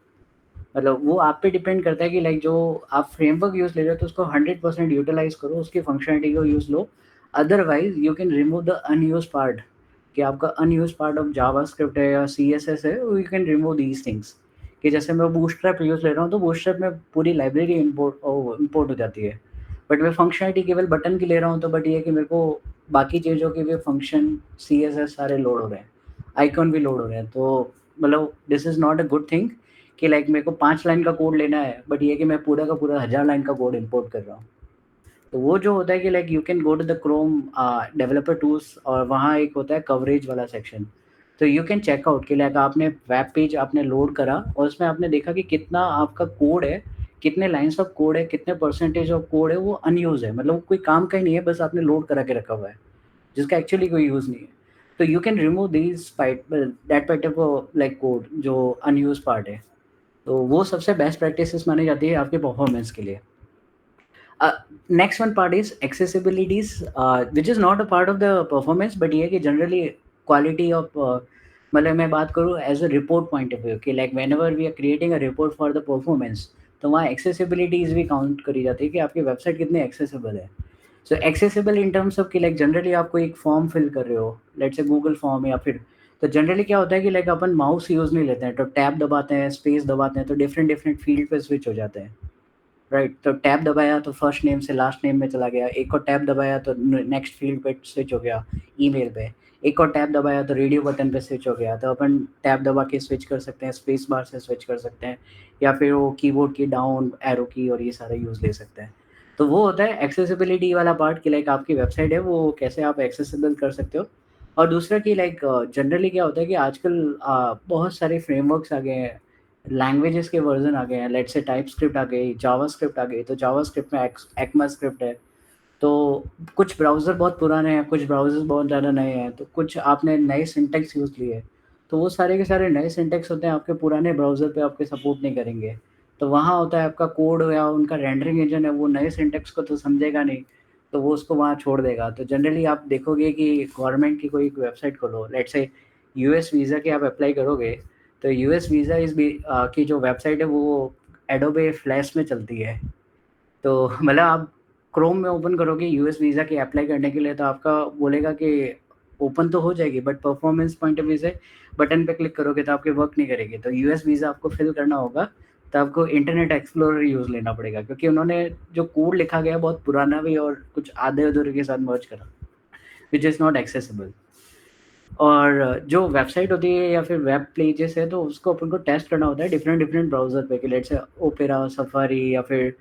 मतलब वो आप पे डिपेंड करता है कि लाइक जो आप फ्रेमवर्क यूज़ ले रहे हो तो उसको 100% यूटिलाइज करो, उसकी फंक्शनलिटी को use low. Otherwise you can remove the unused part, कि आपका अनयूज पार्ट ऑफ जावास्क्रिप्ट है या CSS है, you can remove these things. कि जैसे मैं बूटस्ट्रैप यूज़ ले रहा हूँ तो बूटस्ट्रैप में पूरी लाइब्रेरी इंपोर्ट हो जाती है, बट मैं फंक्शनलिटी केवल बटन की ले रहा हूँ, तो बट ये है कि मेरे को बाकी चीज़ों के भी फंक्शन CSS सारे लोड हो रहे हैं, आइकॉन भी लोड हो रहे हैं। तो मतलब this is not a good thing कि लाइक मेरे को 5 लाइन का कोड लेना है, बट ये है कि मैं पूरा का पूरा 1000 लाइन का कोड इंपोर्ट कर रहा हूँ। तो वो जो होता है कि like you can go to the Chrome developer tools, और वहाँ एक होता है कवरेज वाला सेक्शन। तो यू कैन चेकआउट कि लाइक आपने वेब पेज आपने लोड करा और उसमें आपने देखा कि कितना आपका कोड है, कितने लाइन्स ऑफ कोड है, कितने परसेंटेज ऑफ कोड है वो अनयूज है, मतलब वो कोई काम का ही नहीं है, बस आपने लोड करा के रखा हुआ है, जिसका एक्चुअली कोई यूज़ नहीं है। तो you can remove these part, that part of like code जो अनयूज पार्ट है। तो वो सबसे बेस्ट प्रैक्टिसेस मानी जाती है आपके परफॉर्मेंस के लिए। Next one part is accessibilities, which is not a part of the performance, but ये है कि generally quality of मतलब मैं बात करूँ as a report point of view कि like whenever we are creating a report for the performance, तो वहाँ एक्सेसिबिलिटीज भी काउंट करी जाती है कि आपकी वेबसाइट कितनी एक्सेसिबल है। सो एक्सेसिबल इन टर्म्स ऑफ कि लाइक जनरली आप कोई एक फॉर्म फिल कर रहे हो, लेट्स से गूगल फॉर्म, या फिर तो जनरली क्या होता है कि लाइक अपन माउस यूज़ नहीं लेते हैं, तो टैब दबाते हैं, स्पेस दबाते हैं, तो डिफरेंट डिफरेंट फील्ड पे स्विच हो जाते हैं। राइट, तो टैब दबाया तो फर्स्ट नेम से लास्ट नेम में चला गया, एक और टैब दबाया तो नेक्स्ट फील्ड पे स्विच हो गया, ईमेल पे। एक और टैब दबाया तो रेडियो बटन पे स्विच हो गया। तो अपन टैब दबा के स्विच कर सकते हैं, स्पेस बार से स्विच कर सकते हैं, या फिर वो कीबोर्ड की डाउन एरो की और ये सारे यूज़ ले सकते हैं। तो वो होता है एक्सेसिबिलिटी वाला पार्ट कि लाइक आपकी वेबसाइट है वो कैसे आप एक्सेसिबल कर सकते हो। और दूसरा कि लाइक जनरली क्या होता है कि आजकल बहुत सारे फ्रेमवर्क्स आ गए हैं, लैंग्वेजेस के वर्जन आ गए हैं, लेट्स से टाइपस्क्रिप्ट आ गई, जावास्क्रिप्ट आ गई। तो जावास्क्रिप्ट में एक्मास्क्रिप्ट है। तो कुछ ब्राउज़र बहुत पुराने हैं, कुछ ब्राउज़र्स बहुत ज़्यादा नए हैं, तो कुछ आपने नए सिंटैक्स यूज़ लिए, तो वो सारे के सारे नए सिंटैक्स होते हैं, आपके पुराने ब्राउज़र पे आपके सपोर्ट नहीं करेंगे। तो वहाँ होता है आपका कोड या उनका रेंडरिंग इंजन है, वो नए सिंटैक्स को तो समझेगा नहीं, तो वो उसको वहाँ छोड़ देगा। तो जनरली आप देखोगे कि गवर्नमेंट की कोई वेबसाइट खोलो, लेट्स से यूएस वीज़ा की आप अप्लाई करोगे, तो यूएस वीज़ा की जो वेबसाइट है वो एडोबे फ्लैश में चलती है। तो मतलब आप क्रोम में ओपन करोगे यूएस वीज़ा की अप्लाई करने के लिए तो आपका बोलेगा कि ओपन तो हो जाएगी but performance point of view से बटन पे क्लिक करोगे तो आपकी वर्क नहीं करेगी। तो यूएस वीज़ा आपको फिल करना होगा तो आपको इंटरनेट एक्सप्लोरर यूज़ लेना पड़ेगा क्योंकि उन्होंने जो कोड लिखा गया है बहुत पुराना भी और कुछ आधे-अधूरे के साथ मर्ज करा, व्हिच इज़ नॉट एक्सेसिबल। और जो वेबसाइट होती है या फिर वेब पेजेस है तो उसको अपन को टेस्ट करना होता है डिफरेंट डिफरेंट ब्राउज़र पे कि लेट्स से ओपेरा, सफारी या फिर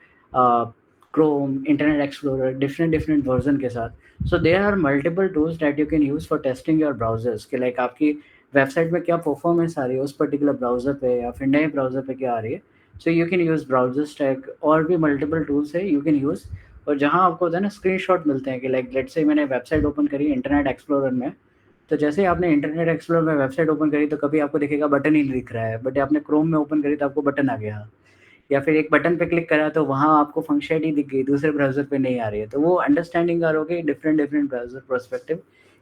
Chrome, Internet Explorer different different version के साथ। So there are multiple tools that you can use for testing your browsers कि लाइक आपकी वेबसाइट में क्या परफॉर्मेंस आ रही है उस पर्टिकुलर ब्राउज़र पे या फिर नए ब्राउज़र पे क्या आ रही है। So you can use browser stack और भी मल्टीपल टूल्स है यू कैन यूज़। और जहाँ आपको होता है ना स्क्रीनशॉट मिलते हैं कि लाइक लेट्स से मैंने वेबसाइट ओपन करी इंटरनेट एक्सप्लोरर में, तो जैसे ही आपने इंटरनेट एक्सप्लोरर में वेबसाइट ओपन करी तो कभी आपको दिखेगा बटन ही नहीं दिख रहा है, बट आपने क्रोम में ओपन करी तो आपको बटन आ गया। या फिर एक बटन पे क्लिक करा तो वहाँ आपको फंक्शनैलिटी दिख गई, दूसरे ब्राउज़र पे नहीं आ रही है। तो वो अंडरस्टैंडिंग करोगे डिफरेंट डिफरेंट ब्राउज़र पर्सपेक्टिव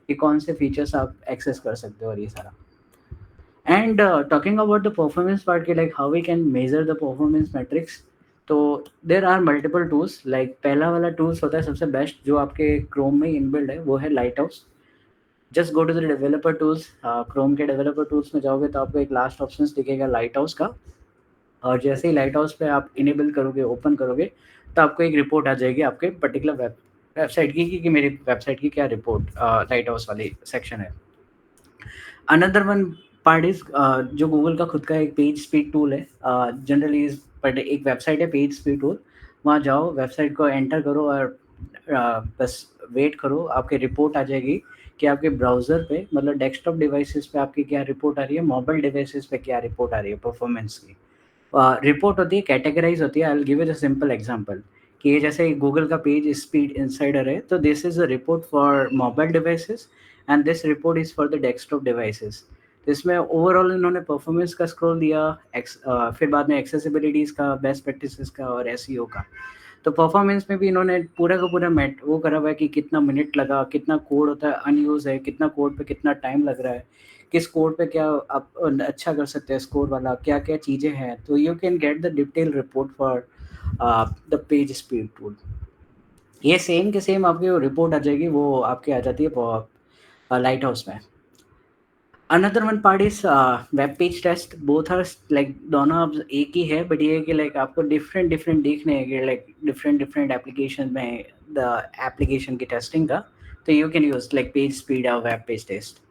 कि कौन से फीचर्स आप एक्सेस कर सकते हो और ये सारा। And talking about the performance part के like how we can measure the performance metrics, तो there are multiple tools. Like पहला वाला टूल्स होता है सबसे बेस्ट जो आपके क्रोम में इनबिल्ड है, वो है Lighthouse. Just go to the developer tools, Chrome के डेवलपर टूल्स में जाओगे तो आपको एक लास्ट ऑप्शन दिखेगा लाइट हाउस का। और जैसे ही लाइट हाउस पे आप इनेबल करोगे, ओपन करोगे, तो आपको एक रिपोर्ट आ जाएगी आपके पर्टिकुलर वेबसाइट की कि मेरी वेबसाइट की क्या रिपोर्ट लाइट हाउस वाली सेक्शन है। अनदर वन पार्ट इज जो गूगल का खुद का एक पेज स्पीड टूल है, जनरली इज बट एक वेबसाइट है पेज स्पीड टूल। वहाँ जाओ, वेबसाइट को एंटर करो और बस वेट करो, आपकी रिपोर्ट आ जाएगी कि आपके ब्राउज़र पे मतलब डेस्कटॉप डिवाइसेस पे आपकी क्या रिपोर्ट आ रही है, मोबाइल डिवाइसेस पे क्या रिपोर्ट आ रही है परफॉर्मेंस की। रिपोर्ट होती है, कैटेगराइज होती है। आई will give you the simple example कि ये जैसे गूगल का पेज स्पीड इंसाइडर है, तो this is a report for mobile devices and this report is for the desktop devices. तो इसमें ओवरऑल इन्होंने परफॉर्मेंस का स्कोर दिया, फिर बाद में एक्सेसिबिलिटीज़ का, बेस्ट प्रैक्टिसेस का और एसईओ का। तो परफॉर्मेंस में भी इन्होंने पूरा का पूरा मैट वो करा हुआ है कि कितना मिनट लगा, कितना कोड होता है अनयूज़ है, कितना कोड पे कितना टाइम लग रहा है, किस कोड पे क्या आप अच्छा कर सकते हैं स्कोर वाला, क्या-क्या चीज़ें हैं। तो you can get the detail report for the page speed tool. ये सेम के सेम आपकी वो रिपोर्ट आ जाएगी, वो आपकी आ जाती है लाइट हाउस में। Another one part is web page test. Both are like दोनों अब एक ही है, बट ये है कि लाइक आपको डिफरेंट डिफरेंट देखने हैं कि लाइक डिफरेंट डिफरेंट एप्लीकेशन में द एप्लीकेशन की टेस्टिंग का। तो you can use like page speed और web page test.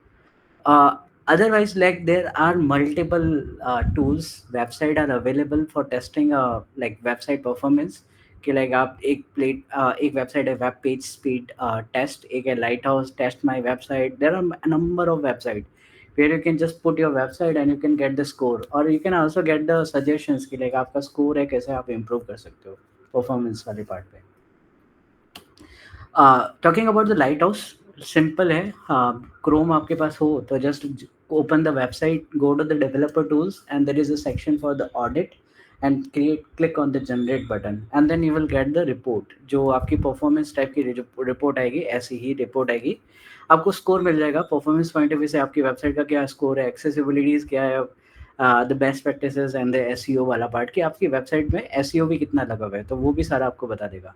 Otherwise, like there are multiple tools website are available for testing like website performance कि like आप एक website है web page speed test, एक है Lighthouse test my website. There are a number of website where you can just put your website and you can get the score और you can also get the suggestions कि like आपका score है कैसे आप improve कर सकते हो performance वाले पार्ट पे। Talking about the Lighthouse, simple है। क्रोम आपके पास हो तो just open the website, go to the developer tools and there is a section for the audit and click on the generate button and then you will get the report. जो आपकी performance type की report आएगी, ऐसी ही report आएगी। आपको score मिल जाएगा performance point of view से, आपकी वेबसाइट का क्या स्कोर है, एक्सेसिबिलिटीज़ क्या है, the best practices and the SEO वाला पार्ट कि आपकी वेबसाइट में एसईओ भी कितना लगा हुआ है, तो वो भी सारा आपको बता देगा।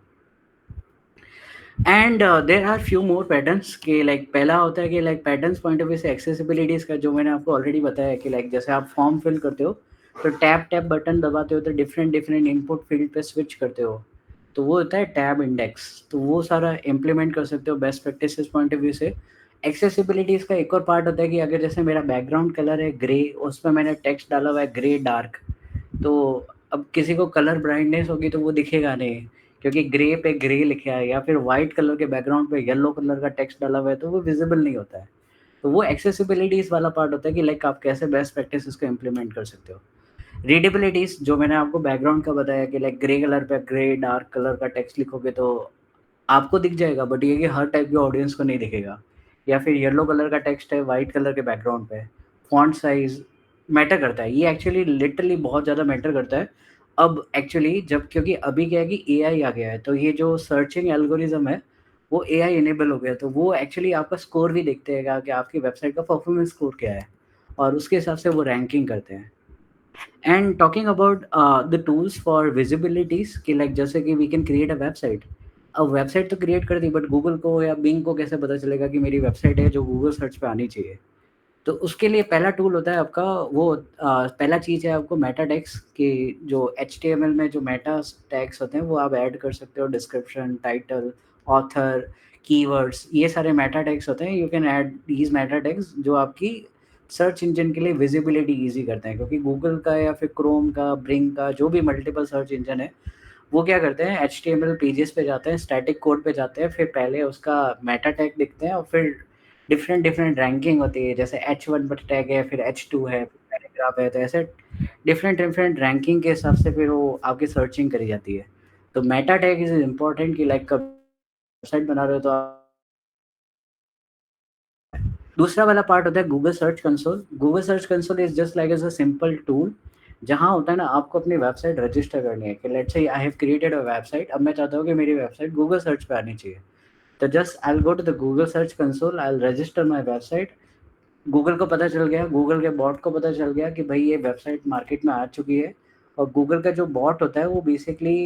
And there are few more patterns कि लाइक पहला होता है कि like patterns point of view से एक्सेसिबिलिटीज़ का जो मैंने आपको ऑलरेडी बताया कि लाइक जैसे आप फॉर्म फिल करते हो तो टैब टैब बटन दबाते हो तो डिफरेंट डिफरेंट इनपुट फील्ड पे स्विच करते हो, तो वो होता है टैब इंडेक्स। तो वो सारा इम्प्लीमेंट कर सकते हो best practices point of view से। एक्सेसिबिलिटीज़ का एक और पार्ट होता है कि अगर जैसे मेरा बैकग्राउंड कलर है ग्रे, उसमें मैंने टेक्स्ट डाला हुआ है ग्रे डार्क, तो अब किसी को कलर ब्राइटनेस होगी तो वो दिखेगा नहीं क्योंकि ग्रे पे ग्रे लिखा है, या फिर वाइट कलर के बैकग्राउंड पे येलो कलर का टेक्स्ट डाला हुआ है तो वो विजिबल नहीं होता है। तो वो एक्सेसिबिलिटीज़ वाला पार्ट होता है कि लाइक आप कैसे बेस्ट प्रैक्टिस इसको इम्प्लीमेंट कर सकते हो। रीडेबिलिटीज़ जो मैंने आपको बैकग्राउंड का बताया कि लाइक ग्रे कलर पे ग्रे डार्क कलर का टेक्स्ट लिखोगे तो आपको दिख जाएगा, बट ये कि हर टाइप के ऑडियंस को नहीं दिखेगा। या फिर येलो कलर का टेक्स्ट है वाइट कलर के बैकग्राउंड पे, फॉन्ट साइज मैटर करता है, ये एक्चुअली लिटरली बहुत ज़्यादा मैटर करता है। अब एक्चुअली जब क्योंकि अभी क्या है कि एआई आ गया है, तो ये जो सर्चिंग एल्गोरिज्म है वो एआई इनेबल हो गया है, तो वो एक्चुअली आपका स्कोर भी देखते हैं कि आपकी वेबसाइट का परफॉर्मेंस स्कोर क्या है और उसके हिसाब से वो रैंकिंग करते हैं। And talking about the tools for visibilities कि like जैसे कि we can create a website, अब वेबसाइट तो क्रिएट कर दी, बट गूगल को या बिंग को कैसे पता चलेगा कि मेरी वेबसाइट है जो गूगल सर्च पे आनी चाहिए? तो उसके लिए पहला टूल होता है आपका वो पहला चीज़ है आपको मेटा टैग्स कि जो एचटीएमएल में जो मेटा टैग्स होते हैं वो आप ऐड कर सकते हो, डिस्क्रिप्शन, टाइटल, ऑथर, कीवर्ड्स, ये सारे मेटा टैग्स होते हैं। You can add these Meta tags जो आपकी सर्च इंजन के लिए विजिबिलिटी ईज़ी करते हैं, क्योंकि गूगल का या फिर क्रोम का, ब्रिंग का, जो भी मल्टीपल सर्च इंजन है, वो क्या करते हैं, एचटीएमएल पेजेस पे जाते हैं, स्टैटिक कोड पे जाते हैं, फिर पहले उसका मेटा टैग दिखते हैं और फिर डिफरेंट डिफरेंट रैंकिंग होती है, जैसे H1 पर टैग है, फिर H2 है, फिर पैराग्राफ है, तो ऐसे डिफरेंट डिफरेंट रैंकिंग के हिसाब से फिर वो आपकी सर्चिंग करी जाती है। तो मेटा टैग इज़ इम्पोर्टेंट कि लाइक कब वेबसाइट बना रहे हो तो दूसरा वाला पार्ट होता है Google search console. Google search console is just like as a simple tool, जहाँ होता है ना आपको अपनी वेबसाइट रजिस्टर करनी है कि let's say I have created a website, अब मैं चाहता हूँ कि मेरी वेबसाइट गूगल सर्च पे आनी चाहिए। तो just I will go to the Google search console, I will register my website. Google को पता चल गया, गूगल के बॉट को पता चल गया कि भाई ये वेबसाइट मार्केट में आ चुकी है, और गूगल का जो बॉट होता है वो बेसिकली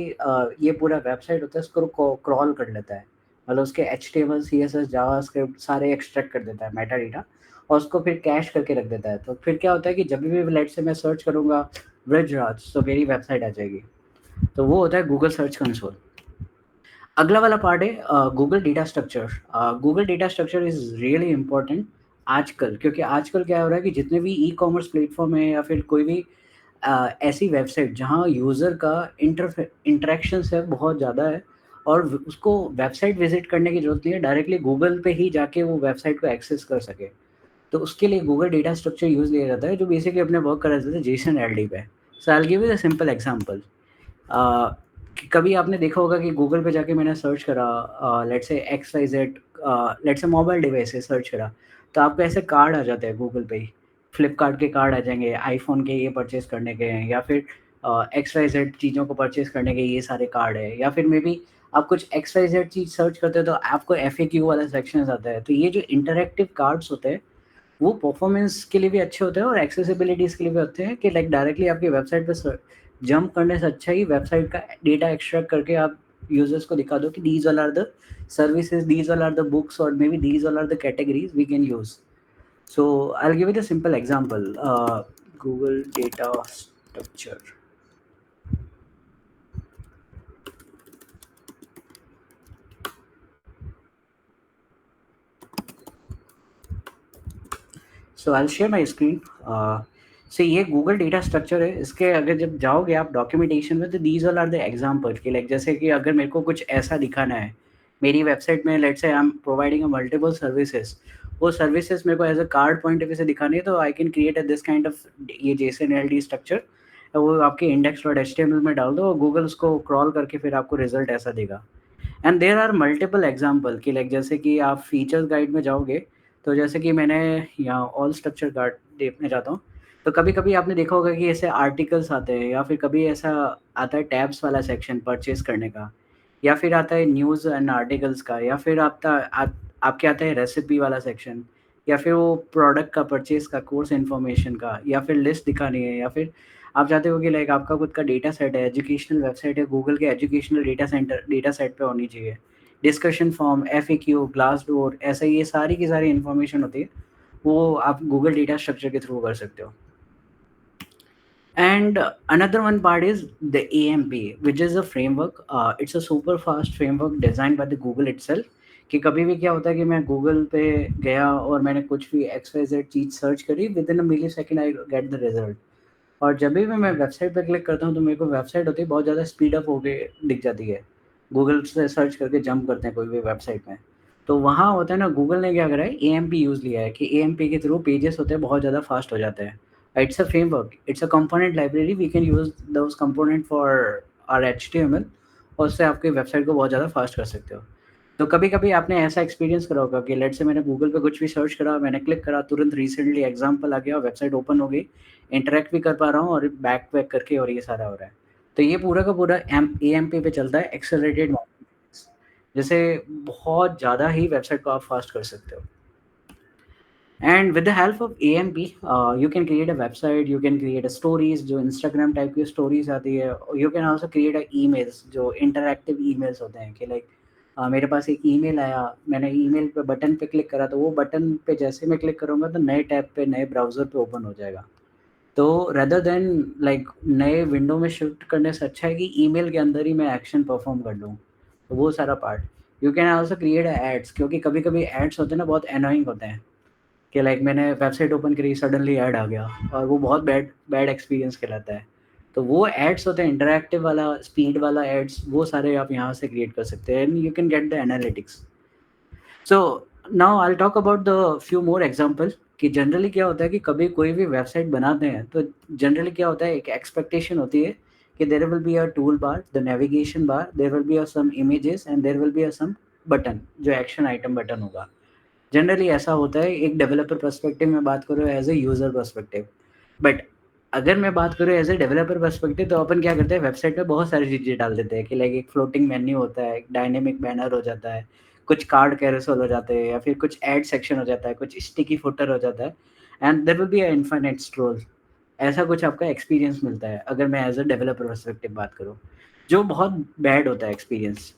ये पूरा वेबसाइट होता है उसको क्रॉल कर लेता है, मतलब उसके एचटीएमएल, सीएसएस, जावास्क्रिप्ट सारे एक्सट्रैक्ट कर देता है मेटा डेटा, और उसको फिर कैश करके रख देता है। तो फिर क्या होता है कि जब भी लेट से मैं सर्च करूँगा ब्रजराज, तो मेरी वेबसाइट आ जाएगी। तो वो होता है गूगल सर्च कंसोल। अगला वाला पार्ट है Google data structure. Google data structure is really important आजकल, क्योंकि आजकल क्या हो रहा है कि जितने भी ई-कॉमर्स प्लेटफ़ॉर्म है या फिर कोई भी ऐसी वेबसाइट जहाँ यूज़र का इंटरेक्शंस है बहुत ज़्यादा है, और उसको वेबसाइट विज़िट करने की ज़रूरत नहीं है, डायरेक्टली गूगल पे ही जाके वो वेबसाइट को एक्सेस कर सके। तो उसके लिए गूगल डेटा स्ट्रक्चर यूज़ लिया जाता है, जो बेसिकली अपने वर्क कर रहे थे जेसन एलडी पे। So I will give you a simple example. Uh, कि कभी आपने देखा होगा कि गूगल पे जाके मैंने सर्च करा, let's say X Y Z, let's say mobile devices search करा, तो आपको ऐसे कार्ड आ जाते हैं गूगल पे ही। फ्लिपकार्ट के कार्ड आ जाएंगे, आईफोन के ये परचेज करने के हैं, या फिर एक्स वाई जेड चीज़ों को परचेज करने के ये सारे कार्ड है, या फिर मे बी आप कुछ एक्स वाई जेड चीज़ सर्च करते हो तो आपको एफ वाला सेक्शन आता है। तो ये जो इंटरेक्टिव कार्ड्स होते हैं वो परफॉर्मेंस के लिए भी अच्छे होते हैं और एक्सेसिबिलिटीज़ के लिए भी होते हैं, कि लाइक डायरेक्टली आपकी वेबसाइट पे जंप करने से अच्छा ही वेबसाइट का डेटा एक्सट्रैक्ट करके आप यूज़र्स को दिखा दो कि these all are the services, these all are the books, और maybe these all are the categories we can use. So I'll give you the simple example. Google data structure. So I'll share my screen. So ये Google data structure है, इसके अगर जब जाओगे आप documentation में, तो these all are the example कि लाइक जैसे कि अगर मेरे को कुछ ऐसा दिखाना है मेरी वेबसाइट में, let's say I am providing a multiple services, वो सर्विसेज मेरे को as a card point of view से दिखानी है, तो I can create a this kind of ये जेसन एल डी स्ट्रक्चर, वो आपके index dot H T M L में डाल दो और गूगल उसको क्रॉल करके फिर आपको रिजल्ट ऐसा देगा। And there are multiple example कि लाइक जैसे कि आप फीचर्स गाइड में जाओगे, तो जैसे कि मैंने यहाँ ऑल स्ट्रक्चर गाइड देखने जाता हूँ, तो कभी कभी आपने देखा होगा कि ऐसे आर्टिकल्स आते हैं, या फिर कभी ऐसा आता है टैब्स वाला सेक्शन परचेज करने का, या फिर आता है न्यूज़ एंड आर्टिकल्स का, या फिर आपके आता है रेसिपी वाला सेक्शन, या फिर वो प्रोडक्ट का परचेज का, कोर्स इन्फॉर्मेशन का, या फिर लिस्ट दिखानी है, या फिर आप चाहते हो कि लाइक आपका खुद का डेटा सेट है, एजुकेशनल वेबसाइट है, गूगल के एजुकेशनल डेटा सेट पे होनी चाहिए, discussion form, FAQ, glass door, ऐसे ये सारी की सारी इन्फॉर्मेशन होती है, वो आप गूगल डेटा स्ट्रक्चर के थ्रू कर सकते हो। And another one part is the AMP, which is a framework. It's a super fast framework designed by the Google itself. कि कभी भी क्या होता है कि मैं गूगल पे गया और मैंने कुछ भी एक्स वाई जेड चीज़ सर्च करी, within a millisecond I get the result. और जब भी मैं वेबसाइट पे क्लिक करता हूँ तो मेरे को वेबसाइट होती है बहुत ज़्यादा स्पीड अप होके दिख जाती है। गूगल से सर्च करके जंप करते हैं कोई भी वेबसाइट में। तो वहाँ होता है ना, गूगल ने क्या करा है, एएमपी यूज़ लिया है कि एएमपी के थ्रू पेजेस होते हैं बहुत ज़्यादा फास्ट हो जाते हैं। It's a framework, it's a component library, we can use those component for our HTML, और उससे आपकी वेबसाइट को बहुत ज़्यादा फास्ट कर सकते हो। तो कभी-कभी आपने ऐसा एक्सपीरियंस करा होगा कि लेट्स से मैंने गूगल पे कुछ भी सर्च करा, मैंने क्लिक करा, तुरंत रिसेंटली एग्ज़ाम्पल आ गया, वेबसाइट ओपन हो गई, इंटरैक्ट भी कर पा रहा हूँ और बैक पैक करके, और ये सारा हो रहा है। तो ये पूरा का पूरा एएमपी पे चलता है, एक्सेलरेटेड मार्केटिंग, जिससे बहुत ज़्यादा ही वेबसाइट को आप फास्ट कर सकते हो। And with the help of AMP you can create a website, you can create a stories जो इंस्टाग्राम टाइप की स्टोरीज़ आती है, you can also create a emails जो इंटरैक्टिव ईमेल्स होते हैं कि लाइक मेरे पास एक ईमेल आया, मैंने ईमेल पे बटन पे क्लिक करा तो वो बटन पे जैसे मैं क्लिक करूँगा तो नए टैब पे, नए ब्राउज़र पे ओपन हो जाएगा। तो रेदर देन लाइक नए विंडो में शिफ्ट करने से अच्छा है कि ईमेल के अंदर ही मैं एक्शन परफ़ॉर्म कर लूँ। तो वो सारा part. You can also create ads, क्योंकि कभी-कभी एड्स होते हैं ना, बहुत एनोयिंग होते हैं कि लाइक मैंने वेबसाइट ओपन करी, सडनली ऐड आ गया और वो बहुत बैड बैड एक्सपीरियंस कहलाता है। तो वो एड्स होते हैं इंटरैक्टिव वाला, स्पीड वाला एड्स, वो सारे आप यहाँ से क्रिएट कर सकते हैं and you can get the analytics. So now I will talk about the few more example कि जनरली क्या होता है कि कभी कोई भी वेबसाइट बनाते हैं तो जनरली क्या होता है, एक एक्सपेक्टेशन होती है कि there will be a toolbar, the navigation bar, there will be a some images and there will be a some button, जो एक्शन आइटम बटन होगा। जनरली ऐसा होता है, एक डेवलपर पर्सपेक्टिव में बात करूँ as a user perspective. But अगर मैं बात करूँ एज ए डेवलपर पर्सपेक्टिव तो अपन क्या करते हैं, वेबसाइट पे बहुत सारी चीज़ें डाल देते हैं कि लाइक एक फ्लोटिंग मेन्यू होता है, एक डायनेमिक बैनर हो जाता है, कुछ कार्ड कैरोसेल हो जाते हैं या फिर कुछ ऐड सेक्शन हो जाता है, कुछ स्टिकी फुटर हो जाता है and there will be a infinite scroll. ऐसा कुछ आपका एक्सपीरियंस मिलता है अगर मैं एज अ डेवलपर पर्सपेक्टिव बात करूँ, जो बहुत बैड होता है एक्सपीरियंस।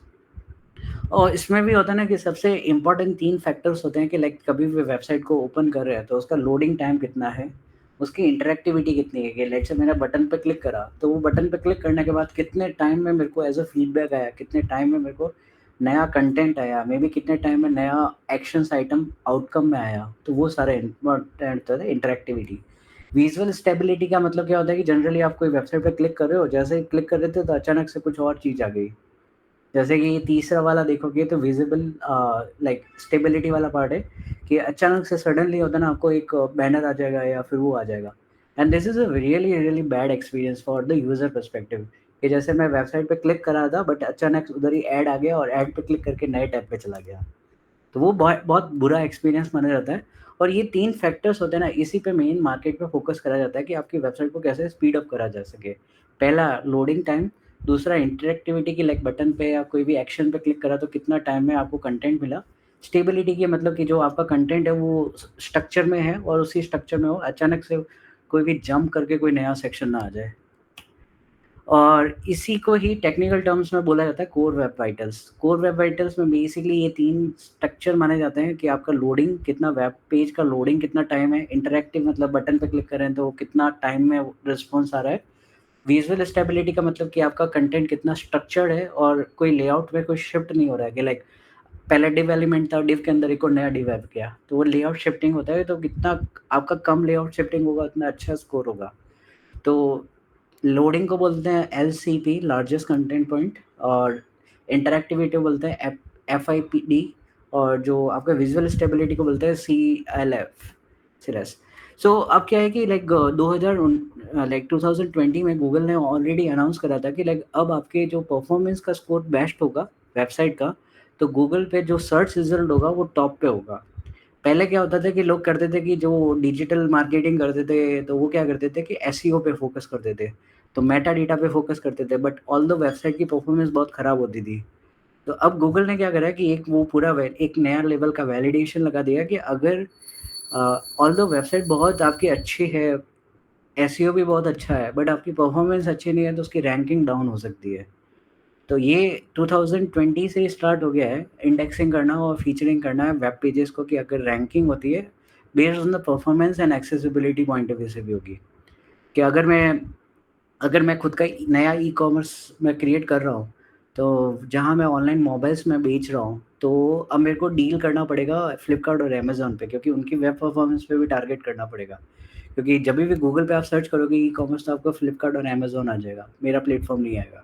और इसमें भी होता है ना कि सबसे इम्पोर्टेंट 3 फैक्टर्स होते हैं कि लाइक कभी भी वेबसाइट को ओपन कर रहे हैं तो उसका लोडिंग टाइम कितना है, उसकी इंटरैक्टिविटी कितनी है कि लेट्स से मैंने बटन पे क्लिक करा, तो वो बटन पे क्लिक करने के बाद कितने टाइम में मेरे को एज़ अ फीडबैक आया, कितने टाइम में मेरे को नया कंटेंट आया, मेबी कितने टाइम में नया एक्शंस आइटम आउटकम में आया। तो वो सारे इम्पोर्टेंट होता है इंटरैक्टिविटी। विजुअल स्टेबिलिटी का मतलब क्या होता है कि जनरली आप कोई वेबसाइट पे क्लिक कर रहे हो, जैसे ही क्लिक कर रहे थे तो अचानक से कुछ और चीज़ आ गई। जैसे कि तीसरा वाला देखोगे तो विजिबल लाइक स्टेबिलिटी वाला पार्ट है कि अचानक से सडनली होता है ना, आपको एक बैनर आ जाएगा या फिर वो आ जाएगा and this is a really really bad experience for the user perspective कि जैसे मैं वेबसाइट पे क्लिक करा था बट अचानक उधर ही ऐड आ गया और ऐड पे क्लिक करके नए टैब पे चला गया। तो वो बहुत बहुत बुरा एक्सपीरियंस माना जाता है। और ये 3 फैक्टर्स होते हैं ना, इसी पे मेन मार्केट में फ़ोकस करा जाता है कि आपकी वेबसाइट को कैसे स्पीड अप करा जा सके। पहला लोडिंग टाइम, दूसरा इंटरैक्टिविटी की लाइक बटन पे या कोई भी एक्शन पे क्लिक करा तो कितना टाइम में आपको कंटेंट मिला। स्टेबिलिटी की मतलब कि जो आपका कंटेंट है वो स्ट्रक्चर में है और उसी स्ट्रक्चर में हो, अचानक से कोई भी जंप करके कोई नया सेक्शन ना आ जाए। और इसी को ही टेक्निकल टर्म्स में बोला जाता है core web vitals. Core web vitals में बेसिकली ये 3 स्ट्रक्चर माने जाते हैं कि आपका लोडिंग कितना, वेब पेज का लोडिंग कितना टाइम है, इंटरैक्टिव मतलब बटन पे क्लिक कर रहे हैं तो कितना टाइम में रिस्पॉन्स आ रहा है, विजुअल स्टेबिलिटी का मतलब कि आपका कंटेंट कितना स्ट्रक्चर्ड है और कोई लेआउट में कोई शिफ्ट नहीं हो रहा है कि लाइक पहले डिव एलिमेंट था, डिव के अंदर एक और नया डिव ऐड किया, तो वो लेआउट शिफ्टिंग होता है, तो कितना आपका कम लेआउट शिफ्टिंग होगा उतना अच्छा स्कोर होगा। तो लोडिंग को बोलते हैं एलसीपी, लार्जेस्ट कंटेंट पॉइंट, और इंटरैक्टिविटी को बोलते हैं एफआईपीडी, और जो आपका विजुअल स्टेबिलिटी को बोलते हैं सीएलएफ, सीएलएस। सो अब क्या है कि लाइक 2020 में गूगल ने ऑलरेडी अनाउंस करा था कि लाइक अब आपके जो परफॉर्मेंस का स्कोर बेस्ट होगा वेबसाइट का, तो गूगल पे जो सर्च रिजल्ट होगा वो टॉप पे होगा। पहले क्या होता था कि लोग करते थे कि जो डिजिटल मार्केटिंग करते थे, तो वो क्या करते थे कि एसईओ पे फ़ोकस करते थे। तो मेटा डेटा पे फ़ोकस करते थे, बट ऑल्दो वेबसाइट की परफ़ॉर्मेंस बहुत ख़राब होती थी। तो अब गूगल ने क्या करा है कि एक वो पूरा वे एक नया लेवल का वैलिडेशन लगा दिया कि अगर ऑल्दो वेबसाइट बहुत आपकी अच्छी है, एसईओ भी बहुत अच्छा है, बट आपकी परफ़ॉर्मेंस अच्छी नहीं है, तो उसकी रैंकिंग डाउन हो सकती है। तो ये 2020 से स्टार्ट हो गया है इंडेक्सिंग करना और फीचरिंग करना है वेब पेजेस को, कि अगर रैंकिंग होती है based on the performance and accessibility point of view से भी होगी। कि अगर मैं खुद का नया ई कॉमर्स मैं क्रिएट कर रहा हूँ, तो जहाँ मैं ऑनलाइन मोबाइल्स में बेच रहा हूँ, तो अब मेरे को डील करना पड़ेगा फ्लिपकार्ट और अमेजोन पे, क्योंकि उनकी वेब परफॉर्मेंस पे भी टारगेट करना पड़ेगा। क्योंकि जब भी गूगल पे आप सर्च करोगे ई कॉमर्स, तो आपको फ्लिपकार्ट और अमेजोन आ जाएगा, मेरा प्लेटफॉर्म नहीं आएगा।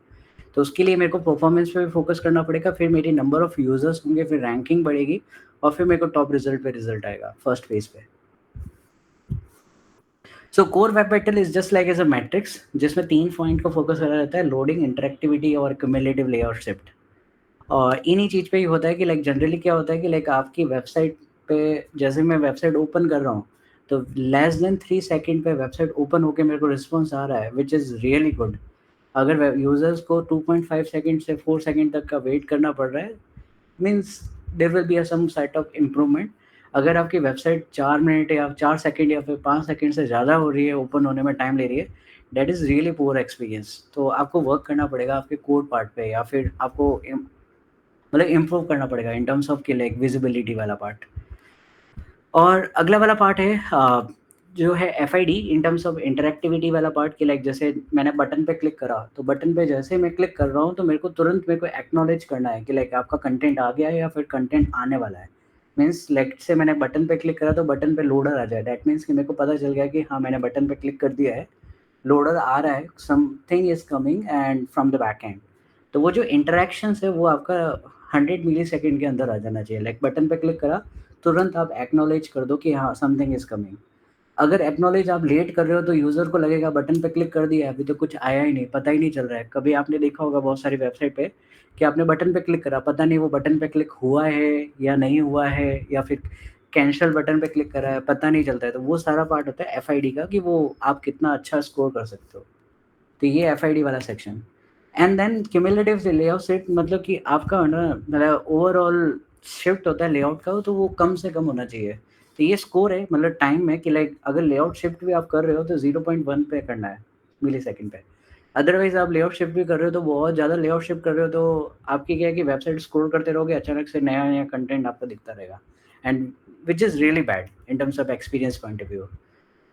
तो उसके लिए मेरे को परफॉर्मेंस पे भी फोकस करना पड़ेगा, फिर मेरी नंबर ऑफ यूजर्स होंगे, फिर रैंकिंग बढ़ेगी और फिर मेरे को टॉप रिजल्ट पे रिजल्ट आएगा फर्स्ट पेज पे। So core web vital is just like as a metrics, जिसमें 3 पॉइंट को फोकस करा जाता है, लोडिंग, इंटरैक्टिविटी और क्यूमुलेटिव लेआउट शिफ्ट। और इन्हीं चीज़ पे ही होता है कि लाइक जनरली क्या होता है कि लाइक आपकी वेबसाइट पे जैसे मैं वेबसाइट ओपन कर रहा हूँ, तो लेस देन 3 सेकंड पे वेबसाइट ओपन होके मेरे को रिस्पॉन्स आ रहा है, व्हिच इज़ रियली गुड। अगर यूज़र्स को 2.5 सेकंड से 4 सेकंड तक का वेट करना पड़ रहा है, means there will be a some set of improvement. अगर आपकी वेबसाइट 4 मिनट या 4 सेकंड या फिर 5 सेकंड से ज़्यादा हो रही है, ओपन होने में टाइम ले रही है, that is really poor experience. तो आपको वर्क करना पड़ेगा आपके कोड पार्ट पे, या फिर आपको मतलब इम्प्रूव करना पड़ेगा इन टर्म्स ऑफ कि लाइक विजिबिलिटी वाला पार्ट। और अगला वाला पार्ट है जो है एफआईडी इन टर्म्स ऑफ इंटरैक्टिविटी वाला पार्ट कि लाइक जैसे मैंने बटन पे क्लिक करा, तो बटन पे जैसे मैं क्लिक कर रहा हूँ, तो मेरे को एक्नॉलेज करना है कि लाइक आपका कंटेंट आ गया है या फिर कंटेंट आने वाला है। मीन्स लाइक से मैंने बटन पे क्लिक करा तो बटन पे लोडर आ जाए, दैट मीन्स कि मेरे को पता चल गया कि हाँ, मैंने बटन पे क्लिक कर दिया है, लोडर आ रहा है, something is coming and from the back and. तो वो जो इंटरैक्शंस है वो आपका 100 मिलीसेकंड के अंदर आ जाना चाहिए। लाइक बटन पे क्लिक करा, तुरंत आप एक्नॉलेज कर दो कि हाँ, समथिंग इज़ कमिंग। अगर एक्नॉलेज आप लेट कर रहे हो तो यूज़र को लगेगा बटन पे क्लिक कर दिया है, अभी तो कुछ आया ही नहीं, पता ही नहीं चल रहा है। कभी आपने देखा होगा बहुत सारी वेबसाइट पे कि आपने बटन पे क्लिक करा, पता नहीं वो बटन पे क्लिक हुआ है या नहीं हुआ है, या फिर कैंसल बटन पे क्लिक करा है, पता नहीं चलता है। तो वो सारा पार्ट होता है एफआईडी का कि वो आप कितना अच्छा स्कोर कर सकते हो। तो ये एफआईडी वाला सेक्शन। And then cumulative layout shift, मतलब कि आपका ना मतलब ओवरऑल शिफ्ट होता है लेआउट का, तो वो कम से कम होना चाहिए। तो ये स्कोर है मतलब टाइम में कि लाइक अगर लेआउट शिफ्ट भी आप कर रहे हो तो 0.1 पे करना है, मिलीसेकंड पे। अदरवाइज आप लेआउट शिफ्ट भी कर रहे हो तो बहुत ज़्यादा लेआउट शिफ्ट कर रहे हो तो आपकी क्या है कि वेबसाइट स्क्रॉल करते रहोगे, अचानक से नया नया कंटेंट आपको दिखता रहेगा, and which is really bad in terms of experience point of view.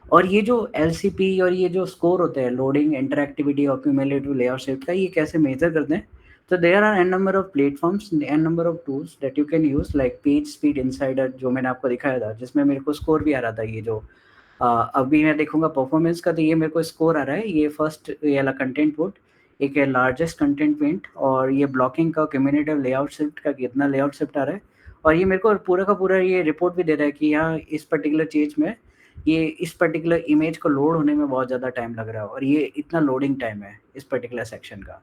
और ये जो एलसीपी और ये जो स्कोर होते हैं, लोडिंग, इंटरैक्टिविटी और क्यूमुलेटिव लेआउट शिफ्ट का, ये कैसे मेजर करते हैं? तो there are n number of platforms, n number of tools that you can use, like page speed insider जो मैंने आपको दिखाया था, जिसमें मेरे को स्कोर भी आ रहा था। ये जो अभी मैं देखूंगा परफॉर्मेंस का, तो ये मेरे को स्कोर आ रहा है, ये फर्स्ट ये वाला कंटेंट पुट, एक है लार्जेस्ट कंटेंट प्रिंट, और ये ब्लॉकिंग का कम्युनिटिव लेआउट शिफ्ट का कितना लेआउट शिफ्ट आ रहा है। और ये मेरे को पूरा का पूरा ये रिपोर्ट भी दे रहा है कि यहाँ इस पर्टिकुलर चीज में, ये इस पर्टिकुलर इमेज को लोड होने में बहुत ज़्यादा टाइम लग रहा है, और ये इतना लोडिंग टाइम है इस पर्टिकुलर सेक्शन का।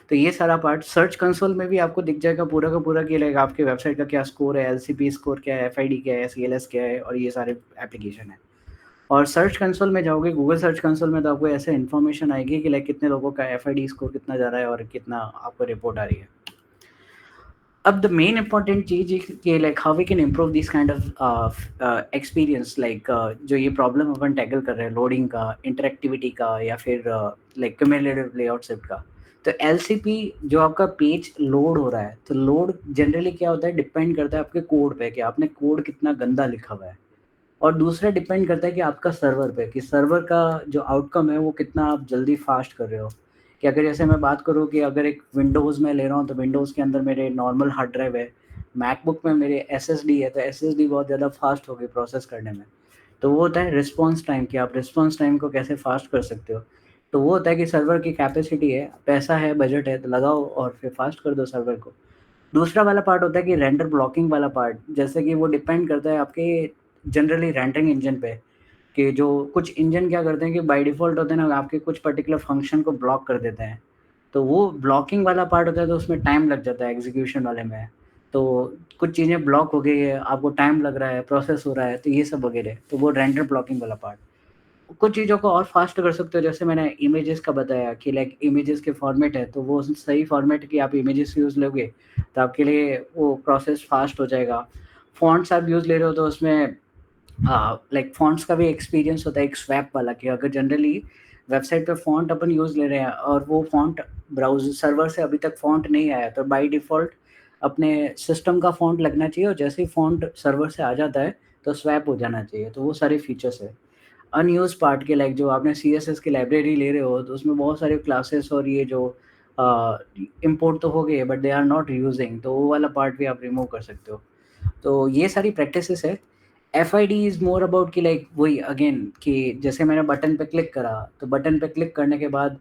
तो ये सारा पार्ट सर्च कंसोल में भी आपको दिख जाएगा पूरा का पूरा कि लाइक आपके वेबसाइट का क्या स्कोर है, एलसीपी स्कोर क्या है, एफआईडी क्या है, सीएलएस क्या है, और ये सारे एप्लीकेशन है। और सर्च कंसोल में जाओगे, गूगल सर्च कंसोल में, तो आपको ऐसे इन्फॉर्मेशन आएगी कि लाइक कितने लोगों का एफआईडी स्कोर कितना जा रहा है और कितना आपको रिपोर्ट आ रही है। अब द मेन important चीज is कि like how we can improve this kind of experience, like जो ये प्रॉब्लम अपन टैकल कर रहे हैं लोडिंग का, इंटरेक्टिविटी का, या फिर लाइक क्यूमुलेटिव लेआउट शिफ्ट का। तो एलसीपी जो आपका पेज लोड हो रहा है, तो लोड जनरली क्या होता है, डिपेंड करता है आपके कोड पे कि आपने कोड कितना गंदा लिखा हुआ है। और दूसरा डिपेंड करता है कि आपका सर्वर पे, कि सर्वर का जो आउटकम है वो कितना आप जल्दी फास्ट कर रहे हो। कि अगर जैसे मैं बात करूँ कि अगर एक विंडोज़ में ले रहा हूँ, तो विंडोज़ के अंदर मेरे नॉर्मल हार्ड ड्राइव है, मैकबुक में मेरे एसएसडी है, तो एसएसडी बहुत ज़्यादा फास्ट होगी प्रोसेस करने में। तो वो होता है रिस्पॉन्स टाइम, कि आप रिस्पॉन्स टाइम को कैसे फास्ट कर सकते हो। तो वो होता है कि सर्वर की कैपेसिटी है, पैसा है, बजट है, तो लगाओ और फिर फास्ट कर दो सर्वर को। दूसरा वाला पार्ट होता है कि रेंडर ब्लॉकिंग वाला पार्ट, जैसे कि वो डिपेंड करता है आपके जनरली रेंडरिंग इंजन पे, कि जो कुछ इंजन क्या करते हैं कि बाय डिफ़ॉल्ट होते हैं ना, आपके कुछ पर्टिकुलर फंक्शन को ब्लॉक कर देते हैं। तो वो ब्लॉकिंग वाला पार्ट होता है, तो उसमें टाइम लग जाता है एग्ज़ीक्यूशन वाले में। तो कुछ चीज़ें ब्लॉक हो गई है, आपको टाइम लग रहा है, प्रोसेस हो रहा है, तो ये सब वगैरह, तो वो रेंडर ब्लॉकिंग वाला पार्ट। कुछ चीज़ों को और फ़ास्ट कर सकते हो, जैसे मैंने इमेजेस का बताया कि लाइक इमेजेस के फॉर्मेट है, तो वो सही फॉर्मेट की आप इमेजेस यूज़ लोगे, तो आपके लिए वो प्रोसेस फ़ास्ट हो जाएगा। फ़ॉन्ट्स आप यूज़ ले रहे हो तो उसमें लाइक फ़ॉन्ट्स का भी एक्सपीरियंस होता है एक स्वैप वाला, कि अगर जनरली वेबसाइट पे फ़ॉन्ट अपन यूज़ ले रहे हैं और वो फ़ॉन्ट ब्राउज़र सर्वर से अभी तक फ़ॉन्ट नहीं आया, तो बाय डिफ़ॉल्ट अपने सिस्टम का फ़ॉन्ट लगना चाहिए, और जैसे ही फ़ॉन्ट सर्वर से आ जाता है, तो स्वैप हो जाना चाहिए। तो वो सारे फीचर्स है। अनयूज़ पार्ट के लाइक जो आपने सीएसएस की लाइब्रेरी ले रहे हो, तो उसमें बहुत सारे क्लासेस और ये जो इम्पोर्ट तो हो गए but they are not using, तो वो वाला पार्ट भी आप रिमूव कर सकते हो। तो ये सारी प्रैक्टिसेस है। एफआईडी इज़ मोर अबाउट कि लाइक वही अगेन, कि जैसे मैंने बटन पे क्लिक करा, तो बटन पे क्लिक करने के बाद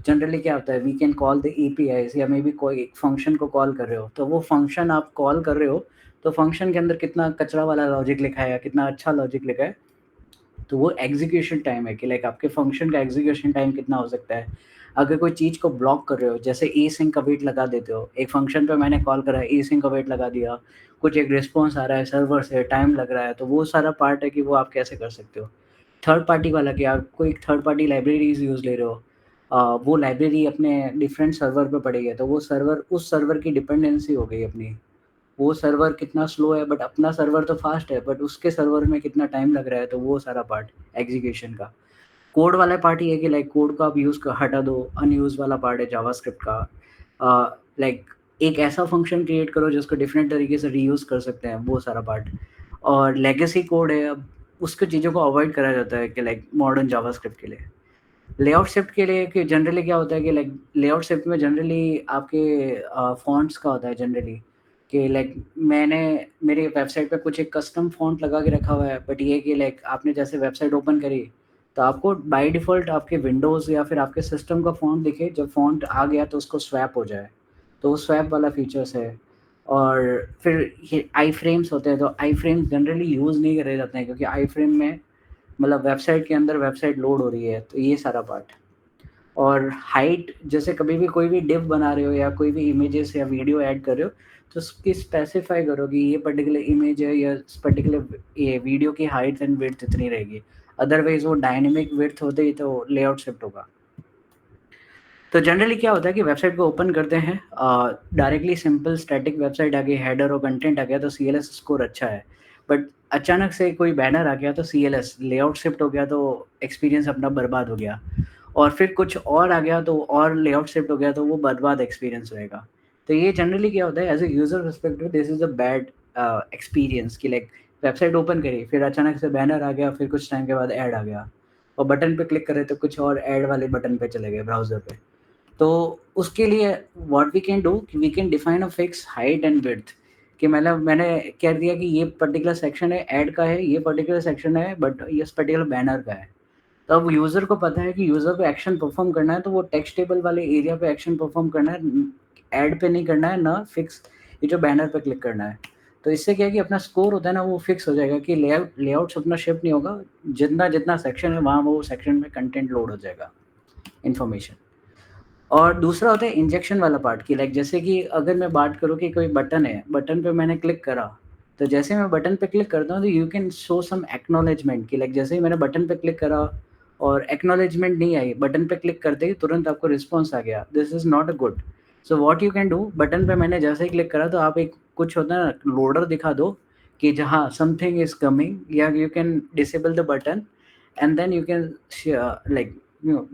जनरली क्या होता है, we can call the APIs, या मे बी कोई एक फंक्शन को कॉल कर रहे हो, तो वो फंक्शन आप कॉल कर रहे हो, तो फंक्शन के अंदर कितना कचरा वाला लॉजिक लिखा है या कितना अच्छा लॉजिक लिखा है, तो वो एग्जीक्यूशन टाइम है कि लाइक आपके फंक्शन का एग्जीक्यूशन टाइम कितना हो सकता है। अगर कोई चीज़ को ब्लॉक कर रहे हो, जैसे ई सिंक का वेट लगा देते हो, एक फंक्शन पे मैंने कॉल करा, ई सिंक का वेट लगा दिया, कुछ एक रिस्पॉन्स आ रहा है सर्वर से, टाइम लग रहा है, तो वो सारा पार्ट है कि वो आप कैसे कर सकते हो। थर्ड पार्टी वाला, कि आप कोई थर्ड पार्टी लाइब्रेरीज यूज़ ले रहे हो, वो लाइब्रेरी अपने डिफरेंट सर्वर पे पड़ी है, तो वो सर्वर उस सर्वर की डिपेंडेंसी हो गई अपनी। वो सर्वर कितना स्लो है, बट अपना सर्वर तो फास्ट है, बट उसके सर्वर में कितना टाइम लग रहा है, तो वो सारा पार्ट एग्जीक्यूशन का। कोड वाला पार्ट ये है कि लाइक कोड को आप यूज़ हटा दो, अनयूज़ वाला पार्ट है जावास्क्रिप्ट का। लाइक एक ऐसा फंक्शन क्रिएट करो जिसको डिफरेंट तरीके से रीयूज़ कर सकते हैं, वो सारा पार्ट। और लेगेसी कोड है, अब उसकी चीज़ों को अवॉइड करा जाता है कि लाइक मॉडर्न जावास्क्रिप्ट के लिए। लेआउट शिफ्ट के लिए कि जनरली क्या होता है कि लाइक लेआउट शिफ्ट में जनरली आपके फ़ॉन्ट्स का होता है जनरली कि लाइक मैंने मेरी वेबसाइट पे कुछ एक कस्टम फ़ॉन्ट लगा के रखा हुआ है, बट ये है कि लाइक आपने जैसे वेबसाइट ओपन करी, तो आपको बाय डिफ़ॉल्ट आपके विंडोज़ या फिर आपके सिस्टम का फ़ॉन्ट दिखे, जब फ़ॉन्ट आ गया तो उसको स्वैप हो जाए, तो वो स्वैप वाला फ़ीचर्स है। और फिर ये आई फ्रेम्स होते हैं, तो आई फ्रेम्स जनरली यूज़ नहीं करे जाते हैं क्योंकि आई फ्रेम में मतलब वेबसाइट के अंदर वेबसाइट लोड हो रही है, तो ये सारा पार्ट। और हाइट जैसे कभी भी कोई भी डिव बना रहे हो या कोई भी इमेजेस या वीडियो ऐड कर रहे हो, तो उसकी स्पेसिफाई करो कि ये पर्टिकुलर इमेज है या पर्टिकुलर ये वीडियो की हाइट एंड विड्थ इतनी रहेगी। अदरवाइज वो डायनेमिक विड्थ होते ही तो लेआउट शिफ्ट होगा। तो जनरली क्या होता है कि वेबसाइट को ओपन करते हैं, डायरेक्टली सिंपल स्टैटिक वेबसाइट आ गई, हेडर और कंटेंट आ गया तो सीएलएस स्कोर अच्छा है। बट अचानक से कोई बैनर आ गया तो सीएलएस लेआउट शिफ्ट हो गया, तो एक्सपीरियंस अपना बर्बाद हो गया। और फिर कुछ और आ गया तो और लेआउट शिफ्ट हो गया, तो वो बर्बाद एक्सपीरियंस रहेगा। तो ये जनरली क्या होता है as a user perspective, this is a bad experience कि लाइक वेबसाइट ओपन करी, फिर अचानक से बैनर आ गया, फिर कुछ टाइम के बाद ऐड आ गया, और बटन पे क्लिक करे तो कुछ और ऐड वाले बटन पे चले गए ब्राउजर पे। तो उसके लिए what we can do, we can define a fix height and width कि मतलब मैंने कह दिया कि ये पर्टिकुलर सेक्शन है ऐड का है, ये पर्टिकुलर सेक्शन है बट ये पर्टिकुलर बैनर का है। तो अब यूज़र को पता है कि यूज़र को एक्शन परफॉर्म करना है, तो वो टेक्स्ट टेबल वाले एरिया पे एक्शन परफॉर्म करना है, ऐड पे नहीं करना है, ना फिक्स ये जो बैनर पे क्लिक करना है। तो इससे क्या है कि अपना स्कोर होता है ना, वो फिक्स हो जाएगा कि लेआउट्स अपना शिफ्ट नहीं होगा, जितना जितना सेक्शन है वहाँ वो सेक्शन में कंटेंट लोड हो जाएगा, इन्फॉर्मेशन। और दूसरा होता है इंजेक्शन वाला पार्ट कि लाइक जैसे कि अगर मैं बात करूँ कि कोई बटन है, बटन पे मैंने क्लिक करा, तो जैसे मैं बटन पे क्लिक करता हूँ तो you can show some acknowledgement कि लाइक जैसे ही मैंने बटन पे क्लिक करा और एक्नॉलेजमेंट नहीं आई, बटन पे क्लिक करते ही तुरंत आपको रिस्पॉन्स आ गया, this is not a good. So what you can do, button पे मैंने जैसे ही क्लिक करा तो आप एक कुछ होता है ना लोडर दिखा दो कि जहाँ समथिंग इज़ कमिंग, या you can disable the button and then you can like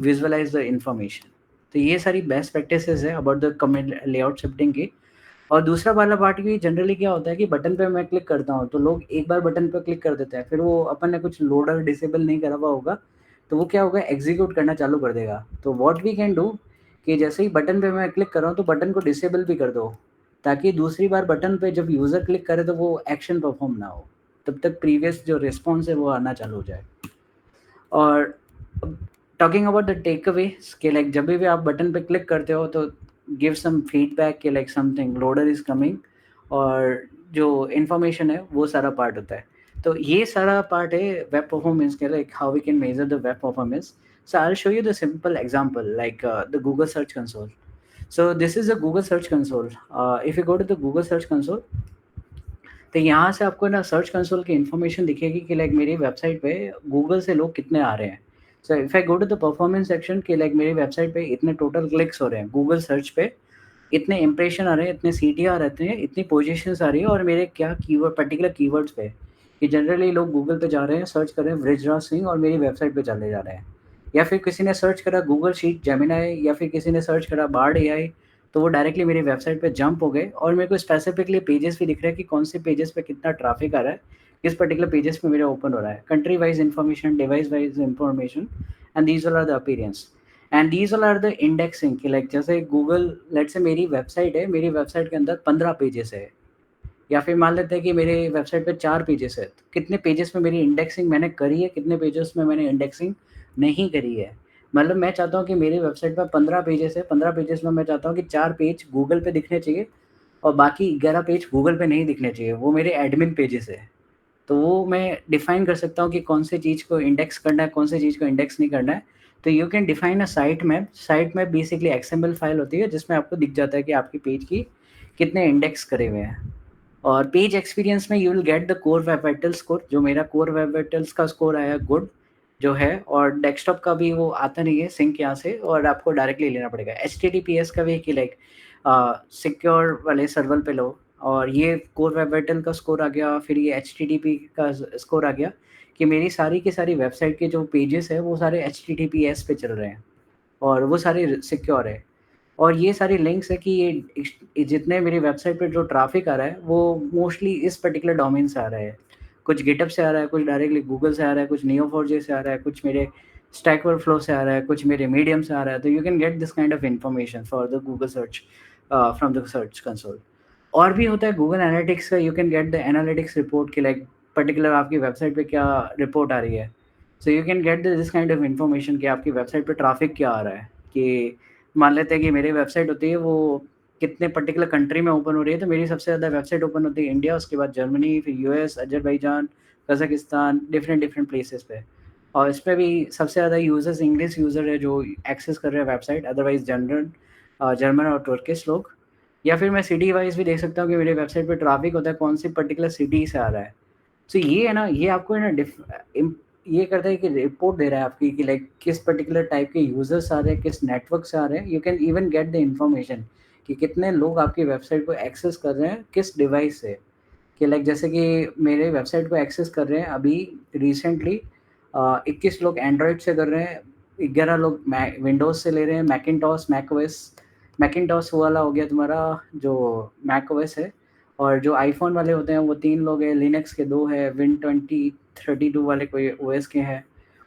visualize the information. तो ये सारी बेस्ट प्रैक्टिसेस है about the comment layout shifting की। और दूसरा वाला पार्ट भी जनरली क्या होता है कि बटन पे मैं क्लिक करता हूँ तो लोग एक बार बटन पे क्लिक कर देते हैं, फिर वो अपन ने कुछ लोडर डिसेबल नहीं करा हुआ होगा, तो वो क्या होगा एग्जीक्यूट करना चालू कर देगा। तो व्हाट वी कैन डू कि जैसे ही बटन पे मैं क्लिक कर रहा हूँ तो बटन को डिसेबल भी कर दो, ताकि दूसरी बार बटन पे जब यूज़र क्लिक करे तो वो एक्शन परफॉर्म ना हो, तब तक प्रीवियस जो रिस्पॉन्स है वो आना चालू हो जाए। और टॉकिंग अबाउट द टेक अवेज़ कि लाइक जब भी आप बटन पे क्लिक करते हो तो गिव सम फीडबैक कि like something loader is coming, और जो इन्फॉर्मेशन है वो सारा पार्ट होता है। तो ये सारा पार्ट है वेब परफॉर्मेंस के, like how we can measure the web performance. So I'll show you the simple example like the Google Search Console. So this is a Google Search Console. If you go to the Google Search Console, तो यहाँ से आपको ना search console की information दिखेगी कि like मेरी website पे गूगल से लोग कितने आ रहे हैं। So if I go to the performance section कि लाइक मेरी वेबसाइट पे इतने टोटल क्लिक्स हो रहे हैं गूगल सर्च पे, इतने इंप्रेशन आ रहे हैं, इतने सीटीआर रहते हैं, इतनी पोजीशंस आ रही है, और मेरे क्या कीवर्ड पर्टिकुलर कीवर्ड्स पे कि जनरली लोग गूगल पे जा रहे हैं, सर्च कर रहे हैं बृजराज सिंह और मेरी वेबसाइट पे चले जा रहे हैं। या फिर किसी ने सर्च करा गूगल शीट जेमिनाई, या फिर किसी ने सर्च करा बार्ड एआई, तो वो डायरेक्टली मेरी वेबसाइट पे जंप हो गए, और मेरे को स्पेसिफिकली पेजेस भी दिख रहा है कि कौन से पेजेस पे कितना ट्रैफिक आ रहा है, किस पर्टिकुलर पेजेस पे मेरा ओपन हो रहा है, country wise information, device wise information, and these all are the appearance and these all are the indexing कि लाइक जैसे गूगल लेट्स से मेरी वेबसाइट है, मेरी वेबसाइट के अंदर 15 पेजेस है, या फिर मान लेते हैं कि मेरे वेबसाइट पे 4 पेजेस है, तो कितने पेजेस में मेरी इंडेक्सिंग मैंने करी है, कितने पेजेस में मैंने इंडेक्सिंग नहीं करी है। मतलब मैं चाहता हूँ कि मेरी वेबसाइट पे 15 पेजेस है, 15 पेजेस में मैं चाहता हूँ कि 4 पेज गूगल पे दिखने चाहिए और बाकी 11 पेज गूगल पे नहीं दिखने चाहिए, वो मेरे एडमिन पेजेस है। तो वो मैं डिफ़ाइन कर सकता हूँ कि कौन से चीज़ को इंडेक्स करना है, कौन से चीज़ को इंडेक्स नहीं करना है। तो you can define a site map basically XML file होती है जिसमें आपको दिख जाता है कि आपकी पेज की कितने इंडेक्स करे हुए हैं। और पेज एक्सपीरियंस में you will get the core web vital score, जो मेरा कोर वेब वाइटल्स का स्कोर आया गुड जो है, और डेस्कटॉप का भी वो आता नहीं है सिंक यहाँ से, और आपको डायरेक्टली लेना पड़ेगा। एचटीटीपीएस का भी कि लाइक सिक्योर वाले सर्वर पे लो, और ये कोर वेब वाइटल का स्कोर आ गया, फिर ये एचटीटीपी का स्कोर आ गया कि मेरी सारी की सारी वेबसाइट के जो पेजेस है वो सारे एचटीटीपीएस पे चल रहे हैं और वो सारे सिक्योर है। और ये सारी लिंक्स है कि ये जितने मेरी वेबसाइट पे जो ट्रैफ़िक आ रहा है, वो मोस्टली इस पर्टिकुलर डोमेन से आ रहा है। कुछ गिटहब से आ रहा है, कुछ डायरेक्टली गूगल से आ रहा है, कुछ नियो4j से आ रहा है, कुछ मेरे स्टैक ओवरफ्लो से आ रहा है, कुछ मेरे मीडियम से आ रहा है। तो you can get this kind of information for the Google search from the search console. और भी होता है गूगल एनालिटिक्स का, you can get the analytics report कि लाइक पर्टिकुलर आपकी वेबसाइट पे क्या रिपोर्ट आ रही है। So you can get this kind of information कि आपकी वेबसाइट पे ट्रैफ़िक क्या आ रहा है। कि मान लेते हैं कि मेरी वेबसाइट होती है वो कितने पर्टिकुलर कंट्री में ओपन हो रही है, तो मेरी सबसे ज़्यादा वेबसाइट ओपन होती है इंडिया, उसके बाद जर्मनी, फिर US, Azerbaijan, Kazakhstan, different places पे। और इसमें भी सबसे ज़्यादा यूज़र्स इंग्लिश यूज़र है जो एक्सेस कर रहे हैं वेबसाइट, अदरवाइज़ जर्मन और तुर्किश लोग। या फिर मैं सिटी वाइज़ भी देख सकता हूँ कि मेरी वेबसाइट पे ट्रैफ़िक होता है कौन-सी पर्टिकुलर सिटी से आ रहा है। सो ये है ना, ये आपको है ना ये करता है कि रिपोर्ट दे रहा है आपकी कि लाइक किस पर्टिकुलर टाइप के यूज़र्स आ रहे हैं, किस नेटवर्क से आ रहे हैं। You can even get the information कि कितने लोग आपकी वेबसाइट को एक्सेस कर रहे हैं, किस डिवाइस से। कि लाइक जैसे कि मेरे वेबसाइट को एक्सेस कर रहे हैं अभी रिसेंटली 21 लोग एंड्रॉयड से कर रहे हैं, 11 लोग विंडोज़ से ले रहे हैं, मैकिंटॉश, मैकओएस। मैकिंटॉश वो वाला हो गया तुम्हारा जो मैकओएस है। और जो आईफ़ोन वाले होते हैं वो 3 लोग हैं, लिनक्स के 2 हैं, Win2032 वाले कोई ओएस के हैं।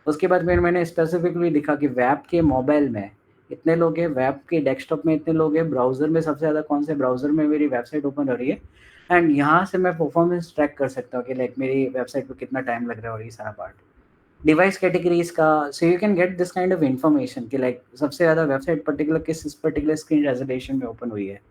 उसके बाद फिर मैंने स्पेसिफिकली दिखा कि वेब के मोबाइल में इतने लोग हैं, वेब के डेस्कटॉप में इतने लोग हैं, ब्राउज़र में सबसे ज़्यादा कौन से ब्राउज़र में मेरी वेबसाइट ओपन हो रही है। एंड यहाँ से मैं परफॉर्मेंस ट्रैक कर सकता हूँ कि लाइक मेरी वेबसाइट पे कितना टाइम लग रहा है और ये सारा पार्ट। डिवाइस कैटेगरीज़ का, so you can get this kind of information कि लाइक सबसे ज़्यादा वेबसाइट पर्टिकुलर किस पर्टिकुलर स्क्रीन रेज़ोल्यूशन में ओपन हुई है।